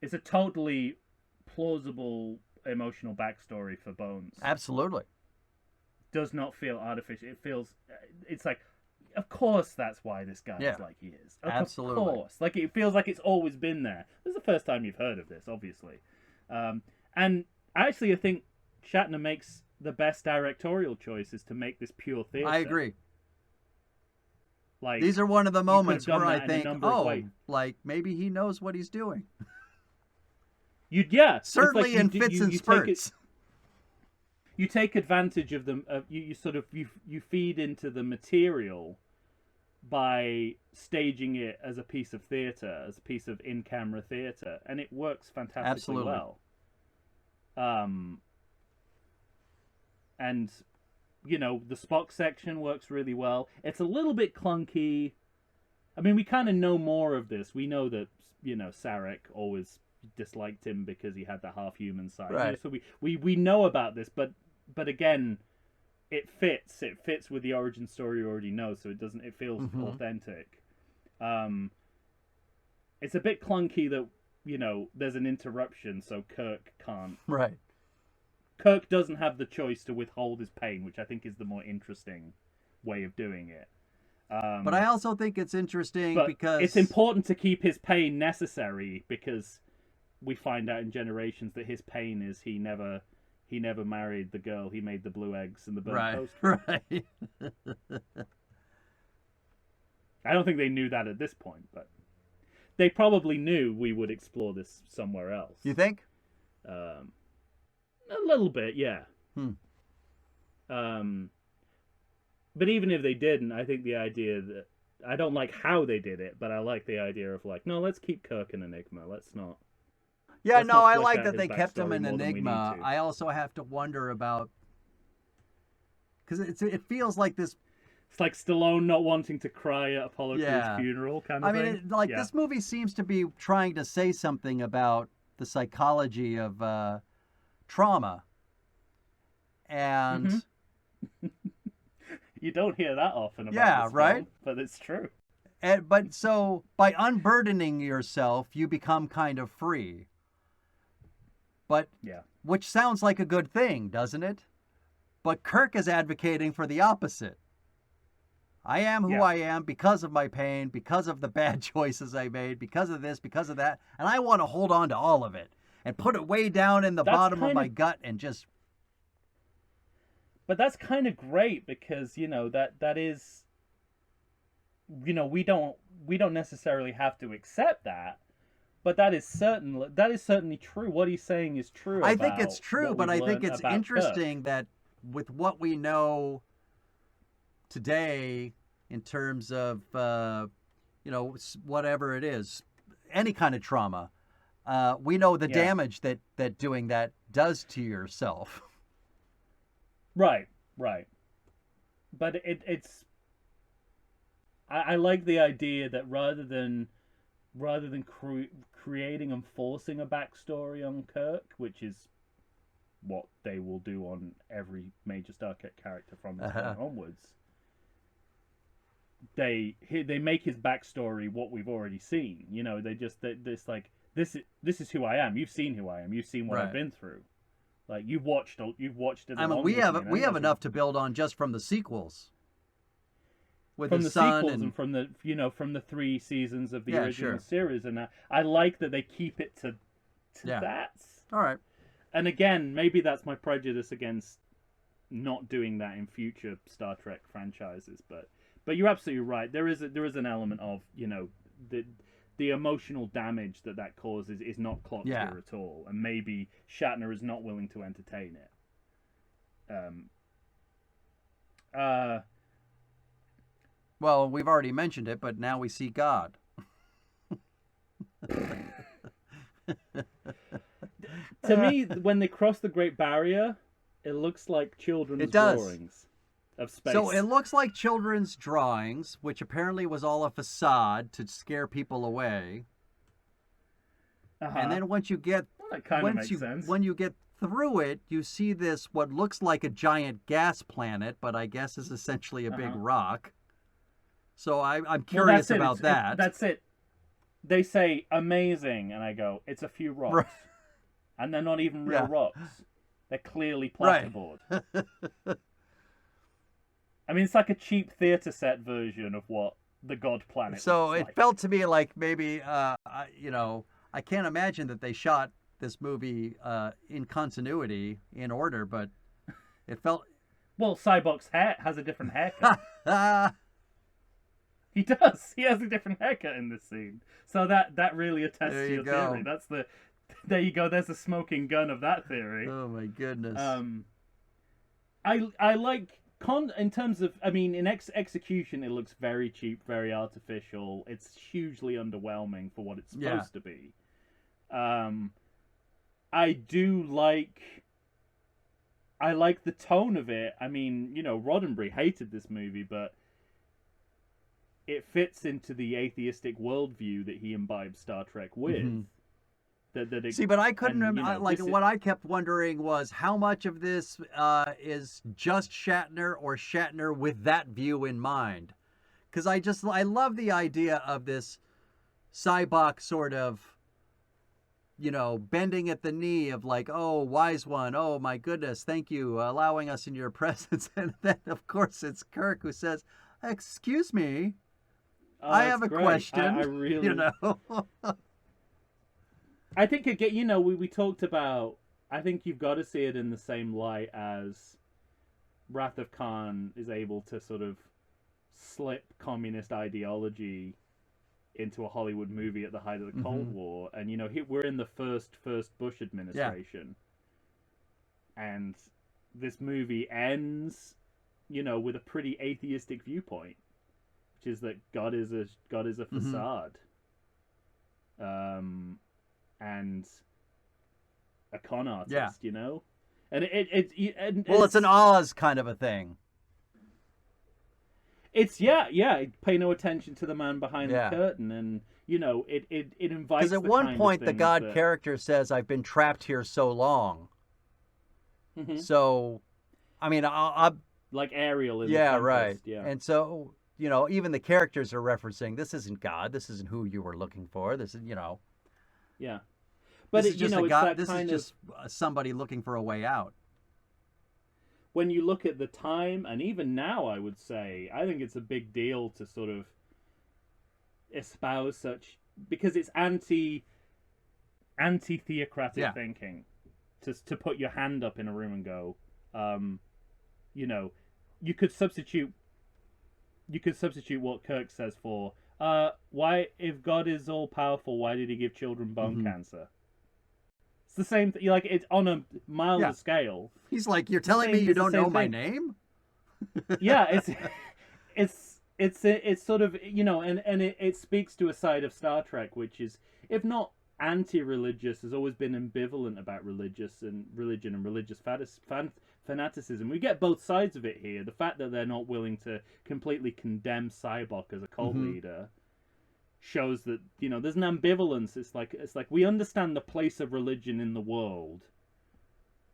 It's a totally plausible emotional backstory for Bones. Absolutely. Does not feel artificial. It's like, of course that's why this guy is like he is. Absolutely. Of course. Like, it feels like it's always been there. This is the first time you've heard of this, obviously. And actually, I think Shatner makes the best directorial choices to make this pure theater. I agree. Like, these are one of the moments where I think, like, maybe he knows what he's doing. Certainly in fits and spurts. You take advantage of them. You feed into the material by staging it as a piece of theater, as a piece of in-camera theater, and it works fantastically well. And the Spock section works really well. It's a little bit clunky. I mean, we kind of know more of this. We know that Sarek always disliked him because he had the half-human side. Right. So we know about this, but again, it fits with the origin story you already know, so it feels authentic. It's a bit clunky that there's an interruption, so Kirk can't. Right. Kirk doesn't have the choice to withhold his pain, which I think is the more interesting way of doing it. But I also think it's interesting because it's important to keep his pain necessary, because we find out in Generations that his pain is he never married the girl he made the blue eggs and the burnt toast. Right. I don't think they knew that at this point, but they probably knew we would explore this somewhere else. You think? A little bit, yeah. But even if they didn't, I think the idea that I don't like how they did it, but I like the idea of like, no, let's keep Kirk an enigma. Let's not. Yeah, no, I like that they kept him an enigma. I also have to wonder about, because it feels like this. It's like Stallone not wanting to cry at Apollo Creed's funeral, kind of thing. I mean, this movie seems to be trying to say something about the psychology of trauma, and you don't hear that often about this film, but it's true. But so by unburdening yourself, you become kind of free. But which sounds like a good thing, doesn't it? But Kirk is advocating for the opposite. I am who I am because of my pain, because of the bad choices I made, because of this, because of that, and I want to hold on to all of it and put it way down in the bottom of my gut and just. But that's kind of great because that is. We don't necessarily have to accept that. But that is certainly true. What he's saying is true. I think it's true, but I think it's interesting that with what we know today in terms of whatever it is, any kind of trauma, we know the damage that doing that does to yourself. Right. But it's. I like the idea that rather than creating and forcing a backstory on Kirk, which is what they will do on every major Star Trek character from this point onwards, they make his backstory what we've already seen. This is who I am. You've seen who I am. You've seen what I've been through. Like you've watched it. I mean, we have enough to build on just from the sequels. From the sequels and from the 3 seasons of the original series, and I like that they keep it to that. All right. And again, maybe that's my prejudice against not doing that in future Star Trek franchises, but you're absolutely right. There is an element of the emotional damage that causes is not clocked here at all, and maybe Shatner is not willing to entertain it. Well, we've already mentioned it, but now we see God. To me, when they cross the Great Barrier, it looks like children's drawings of space. So it looks like children's drawings, which apparently was all a facade to scare people away. And then once you get that kind of makes sense. When you get through it, you see this, what looks like a giant gas planet, but I guess is essentially a big rock. So I'm curious about that. That's it. They say amazing, and I go, it's a few rocks. Right. And they're not even real rocks. They're clearly plasterboard. Right. I mean, it's like a cheap theater set version of what the God Planet So it like. felt to me like maybe, you know, I can't imagine that they shot this movie in continuity, in order, but it felt... Well, Cyborg's hair has a different haircut. He does. He has a different haircut in this scene. So that really attests to your theory. That's the... There you go. There's a smoking gun of that theory. Oh, my goodness. I like... in terms of, I mean, in execution, it looks very cheap, very artificial. It's hugely underwhelming for what it's supposed to be. I do like... I like the tone of it. I mean, you know, Roddenberry hated this movie, but it fits into the atheistic worldview that he imbibed Star Trek with. Mm-hmm. See, but I couldn't what I kept wondering was how much of this is just Shatner or Shatner with that view in mind. Because I love the idea of this Cybok sort of, you know, bending at the knee of like, oh, wise one, oh my goodness, thank you, allowing us in your presence. And then, of course, it's Kirk who says, excuse me, I have a question. I really... You know? I think, again, you know, we talked about, I think you've got to see it in the same light as Wrath of Khan is able to sort of slip communist ideology into a Hollywood movie at the height of the Cold War. And, you know, we're in the first Bush administration. Yeah. And this movie ends, you know, with a pretty atheistic viewpoint, which is that God is a facade. And a con artist, you know? And it's an Oz kind of a thing. It's, pay no attention to the man behind the curtain, and, you know, it invites... Because at one point, the God character says, I've been trapped here so long. Mm-hmm. So, I mean, I'll... Like Ariel in the Tempest, right. Yeah. And so, you know, even the characters are referencing, this isn't God, this isn't who you were looking for, this is, you know... Yeah. But this is just somebody looking for a way out. When you look at the time, and even now, I would say, I think it's a big deal to sort of espouse such, because it's anti-theocratic thinking. To put your hand up in a room and go, you know, you could substitute what Kirk says for, why, if God is all powerful, why did he give children bone cancer? It's the same thing. Like, it's on a milder scale. He's like, you're telling me you don't know my name? Yeah, it's sort of, you know, and it speaks to a side of Star Trek which is, if not anti-religious, has always been ambivalent about religion and religious fanaticism. We get both sides of it here. The fact that they're not willing to completely condemn Cybok as a cult leader shows that, you know, there's an ambivalence. It's like we understand the place of religion in the world,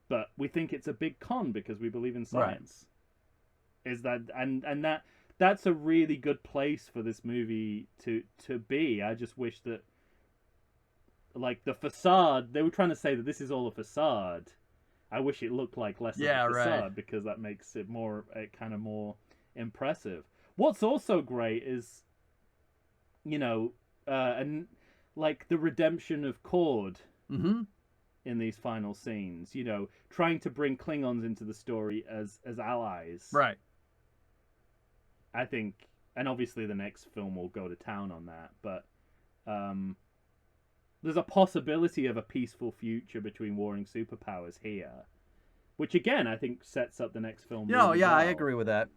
but we think it's a big con because we believe in science. Right. Is that and that's a really good place for this movie to be. I just wish that, like, the facade, they were trying to say that this is all a facade. I wish it looked like less of a facade, because that makes it more impressive. What's also great is, you know, and like the redemption of Cord in these final scenes, you know, trying to bring Klingons into the story as allies. Right. I think, and obviously the next film will go to town on that, but there's a possibility of a peaceful future between warring superpowers here, which again I think sets up the next film. Really well. I agree with that.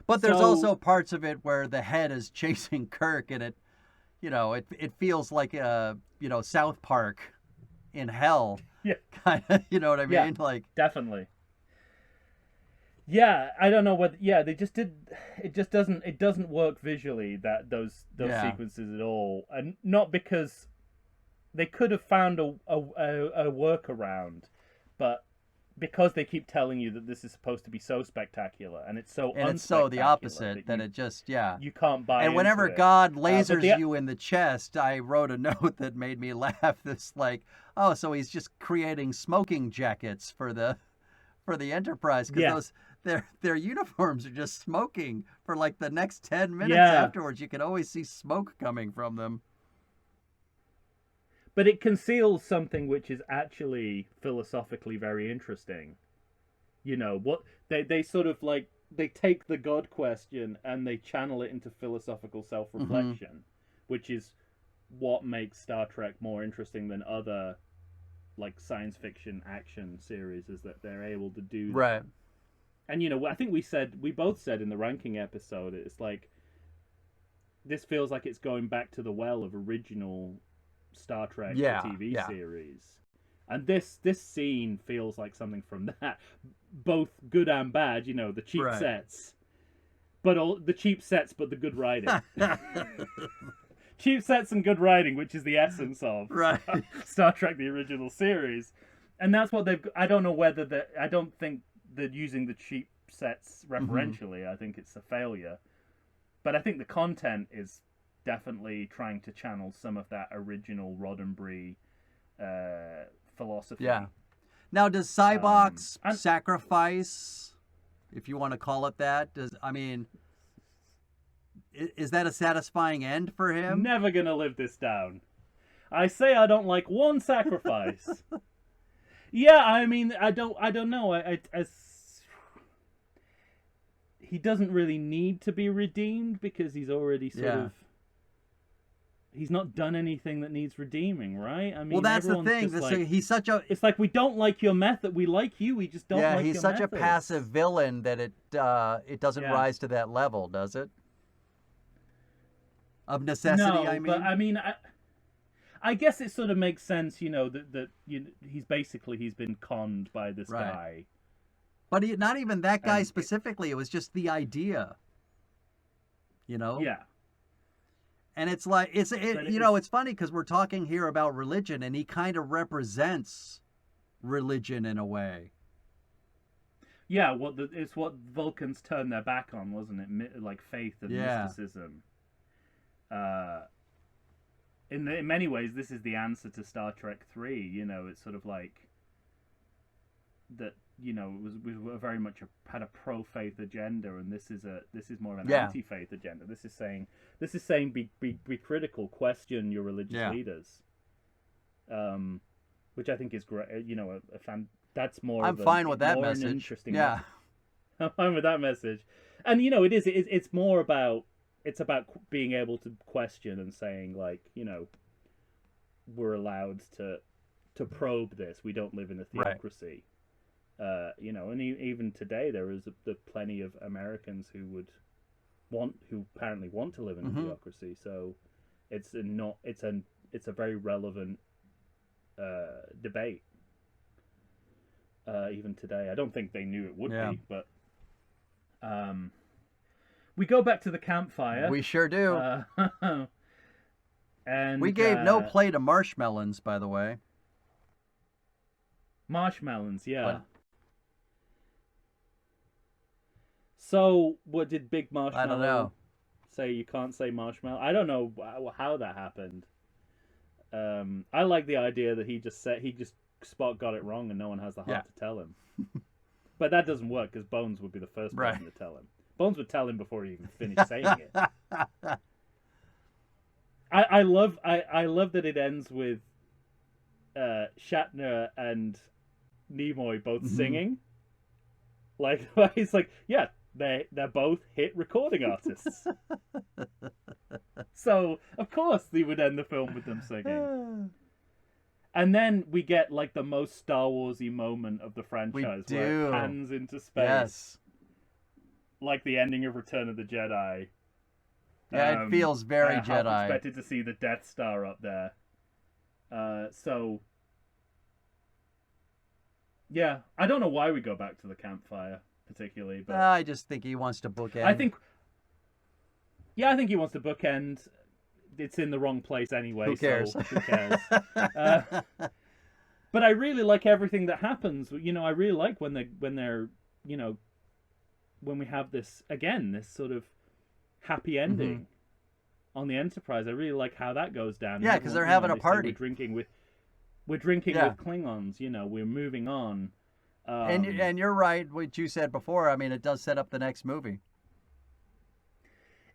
But there's also parts of it where the head is chasing Kirk, and it, you know, it feels like you know, South Park in hell. Yeah. Kind of, you know what I mean? Yeah, like, definitely. Yeah, I don't know what. Yeah, they just did. It just doesn't. It doesn't work visually, that those sequences at all, and not because they could have found a workaround, but because they keep telling you that this is supposed to be so spectacular, and it's so and it's so the opposite that it just you can't buy. And into whenever it. God lasers you in the chest, I wrote a note that made me laugh. This like, oh, so he's just creating smoking jackets for the Enterprise, because their uniforms are just smoking for like the next 10 minutes afterwards. You can always see smoke coming from them. But it conceals something which is actually philosophically very interesting. You know, what they sort of like, they take the God question and they channel it into philosophical self-reflection, which is what makes Star Trek more interesting than other like science fiction action series, is that they're able to do that. Right. And you know, I think we both said in the ranking episode, it's like, this feels like it's going back to the well of original Star Trek TV series, and this scene feels like something from that, both good and bad. You know, the cheap sets, but the cheap sets, but the good writing. Cheap sets and good writing, which is the essence of Star Trek the original series, and that's what they've. I don't know whether I don't think they're using the cheap sets referentially. I think it's a failure, but I think the content is definitely trying to channel some of that original Roddenberry philosophy. Yeah. Now, does Sybok's sacrifice, if you want to call it that, is that a satisfying end for him? Never gonna live this down. I say I don't like one sacrifice. Yeah, I mean, I don't know. He doesn't really need to be redeemed because he's already sort of. He's not done anything that needs redeeming, right? I mean, well, that's the thing. He's such a. It's like, we don't like your method. We like you. We just don't like your he's such methods. a passive villain that it doesn't rise to that level, does it? Of necessity, no, I mean. But I mean, I guess it sort of makes sense, you know, that he's been conned by this guy. But not even that guy specifically. It was just the idea. You know. Yeah. And it's like it's funny because we're talking here about religion, and he kind of represents religion in a way. Yeah, well, it's what Vulcans turned their back on, wasn't it? Like faith and mysticism. In many ways, this is the answer to Star Trek 3. You know, it's sort of like that. You know, it was very much had a pro-faith agenda, and this is more of an anti-faith agenda. This is saying be critical, question your religious leaders, which I think is great. You know, that's more. I'm fine with that message. Interesting. Yeah, I'm fine with that message, and you know, it's more about being able to question and saying, like, you know, we're allowed to probe this. We don't live in a theocracy. You know, and even today there is plenty of Americans who apparently want to live in a theocracy. So it's a very relevant debate even today. I don't think they knew it would be, but we go back to the campfire. We sure do. And we gave no play to marshmallows, by the way. Marshmallows, yeah. But... So, what did Big Marshmallow I don't know. Say you can't say marshmallow? I don't know how that happened. I like the idea that Spock got it wrong and no one has the heart to tell him. But that doesn't work because Bones would be the first person to tell him. Bones would tell him before he even finished saying it. I love that it ends with Shatner and Nimoy both singing. Like, he's like, yeah, they're both hit recording artists. So of course they would end the film with them singing. And then we get like the most Star Warsy moment of the franchise, where it pans into space. Yes. Like the ending of Return of the Jedi. Yeah, it feels very Jedi. I expected to see the Death Star up there. So yeah, I don't know why we go back to the campfire particularly, but I just think he wants to bookend. I think he wants to bookend it's in the wrong place anyway. Who cares? So who cares? But I really like everything that happens. You know, I really like when they're you know, when we have this sort of happy ending on the Enterprise. I really like how that goes down. Yeah, because they're having a party. We're drinking with Klingons. You know, we're moving on. And you're right, what you said before. I mean, it does set up the next movie.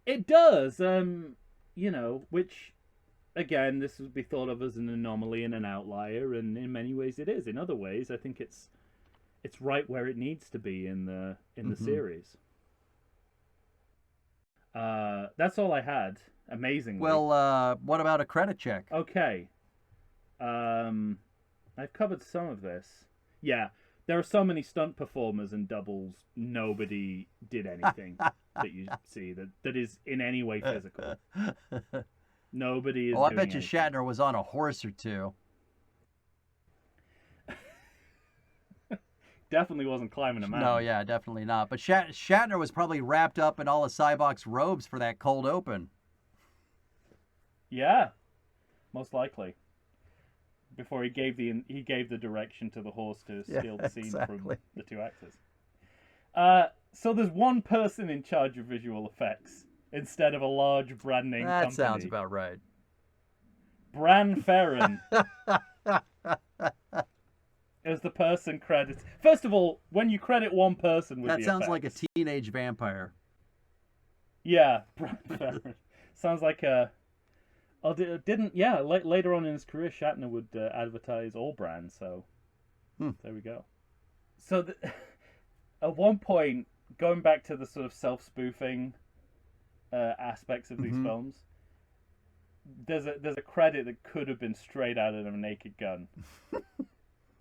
It does. You know, which, again, this would be thought of as an anomaly and an outlier, and in many ways it is. In other ways, I think it's right where it needs to be in the series. That's all I had. Amazingly. Well, what about a credit check? Okay. I've covered some of this. Yeah. There are so many stunt performers and doubles, nobody did anything that you see that is in any way physical. Nobody is I bet you anything. Shatner was on a horse or two. Definitely wasn't climbing a mountain. No, yeah, definitely not. But Shatner was probably wrapped up in all of Sybok's robes for that cold open. Yeah, most likely. Before he gave the direction to the horse to steal the scene from the two actors. So there's one person in charge of visual effects instead of a large brand name company. That sounds about right. Bran Ferren is the person credited. First of all, when you credit one person with that the sounds effects, like a teenage vampire. Yeah, Bran Ferren sounds like a. Oh, didn't later on in his career, Shatner would advertise all brands. So there we go. So at one point, going back to the sort of self-spoofing aspects of these films, there's a credit that could have been straight out of a Naked Gun.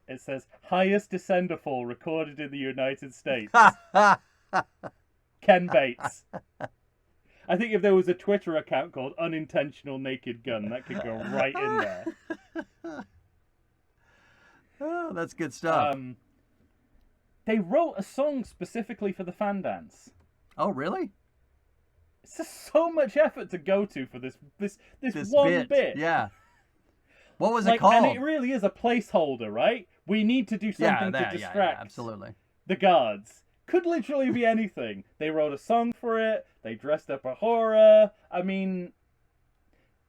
It says highest descender fall recorded in the United States. Ken Bates. I think if there was a Twitter account called Unintentional Naked Gun, that could go right in there. Oh, that's good stuff. They wrote a song specifically for the fan dance. Oh, really? It's just so much effort to go to for this one bit. Yeah. What was it called? And it really is a placeholder, right? We need to do something to distract absolutely. the guards. Could literally be anything. They wrote a song for it. They dressed up Uhura. I mean,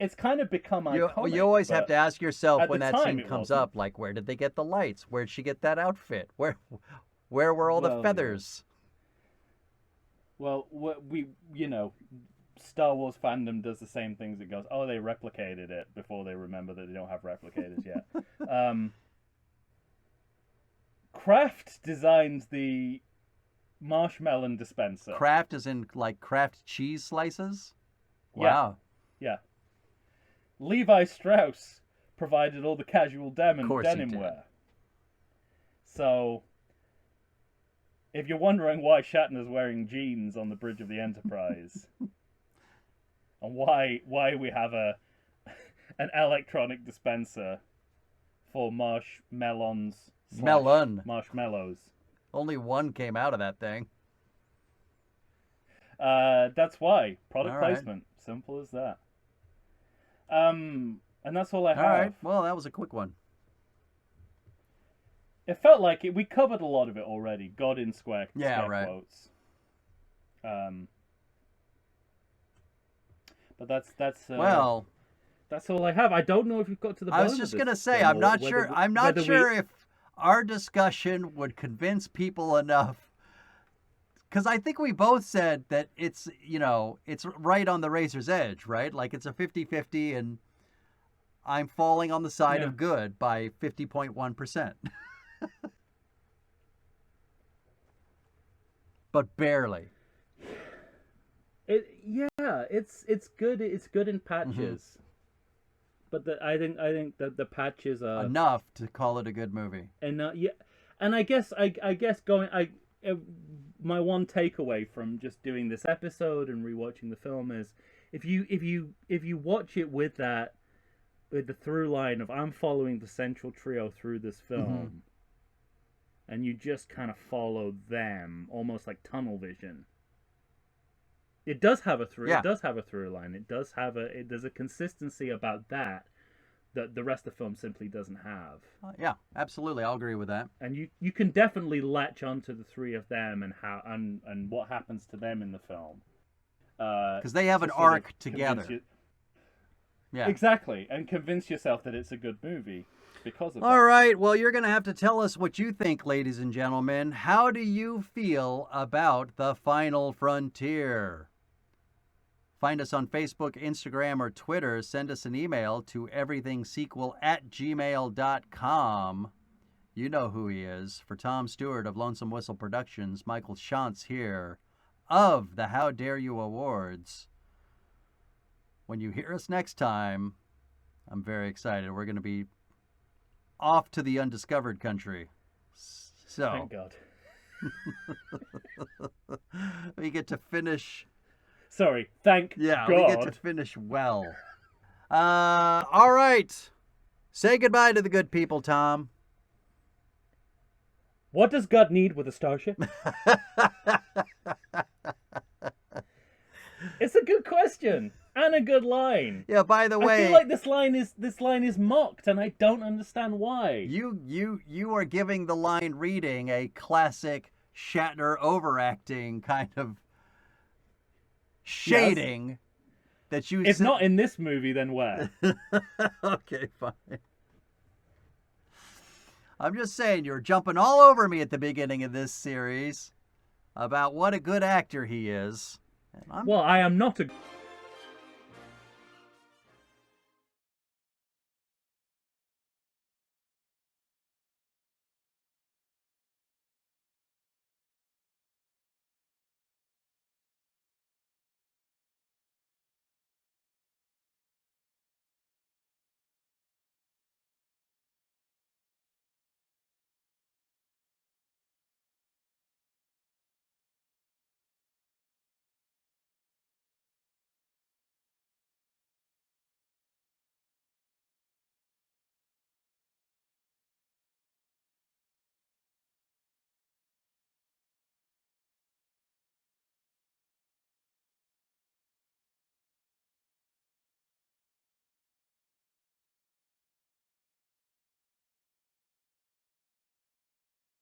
it's kind of become iconic. You always have to ask yourself when that time, scene comes up, like, where did they get the lights? Where'd she get that outfit? Where were all the feathers? Well, Star Wars fandom does the same things. It goes, oh, they replicated it before they remember that they don't have replicators yet. Kraft designs the marshmallow dispenser. Kraft is in like Kraft cheese slices? Wow. Yeah. Levi Strauss provided all the casual denim wear. So, if you're wondering why Shatner's wearing jeans on the bridge of the Enterprise, and why we have an electronic dispenser for marshmallows. Only one came out of that thing. That's why. Product placement. Simple as that. And that's all I have. All right. Well, that was a quick one. It felt like we covered a lot of it already. God in square quotes. But that's well, that's all I have. I don't know if you've got to the bottom. I was just gonna say, I'm not sure. I'm not sure if our discussion would convince people enough, because I think we both said that it's right on the razor's edge, right? Like it's a 50-50, and I'm falling on the side of good by 50.1%. But barely. It's good. It's good in patches. But I think that the patches are enough to call it a good movie. And I guess my one takeaway from just doing this episode and rewatching the film is if you watch it with the through line of I'm following the central trio through this film, and you just kind of follow them almost like tunnel vision. It does have a through. Yeah. It does have a through line. It does have there's a consistency about that the rest of the film simply doesn't have. Yeah, absolutely. I'll agree with that. And you can definitely latch onto the three of them and how and what happens to them in the film. Because they have an arc together. Yeah. Exactly, and convince yourself that it's a good movie because of that. All right, well, you're going to have to tell us what you think, ladies and gentlemen. How do you feel about The Final Frontier? Find us on Facebook, Instagram, or Twitter. Send us an email to everythingsequel@gmail.com. You know who he is. For Tom Stewart of Lonesome Whistle Productions, Michael Shantz here of the How Dare You Awards. When you hear us next time, I'm very excited. We're going to be off to the undiscovered country. So, thank God. We get to finish... Sorry, thank God. Yeah, we get to finish well. All right. Say goodbye to the good people, Tom. What does God need with a starship? It's a good question and a good line. Yeah, by the way, I feel like this line is mocked and I don't understand why. You are giving the line reading a classic Shatner overacting kind of shading. Yes. That you If not in this movie, then where? Okay, fine. I'm just saying, you're jumping all over me at the beginning of this series about what a good actor he is. Well, I am not a...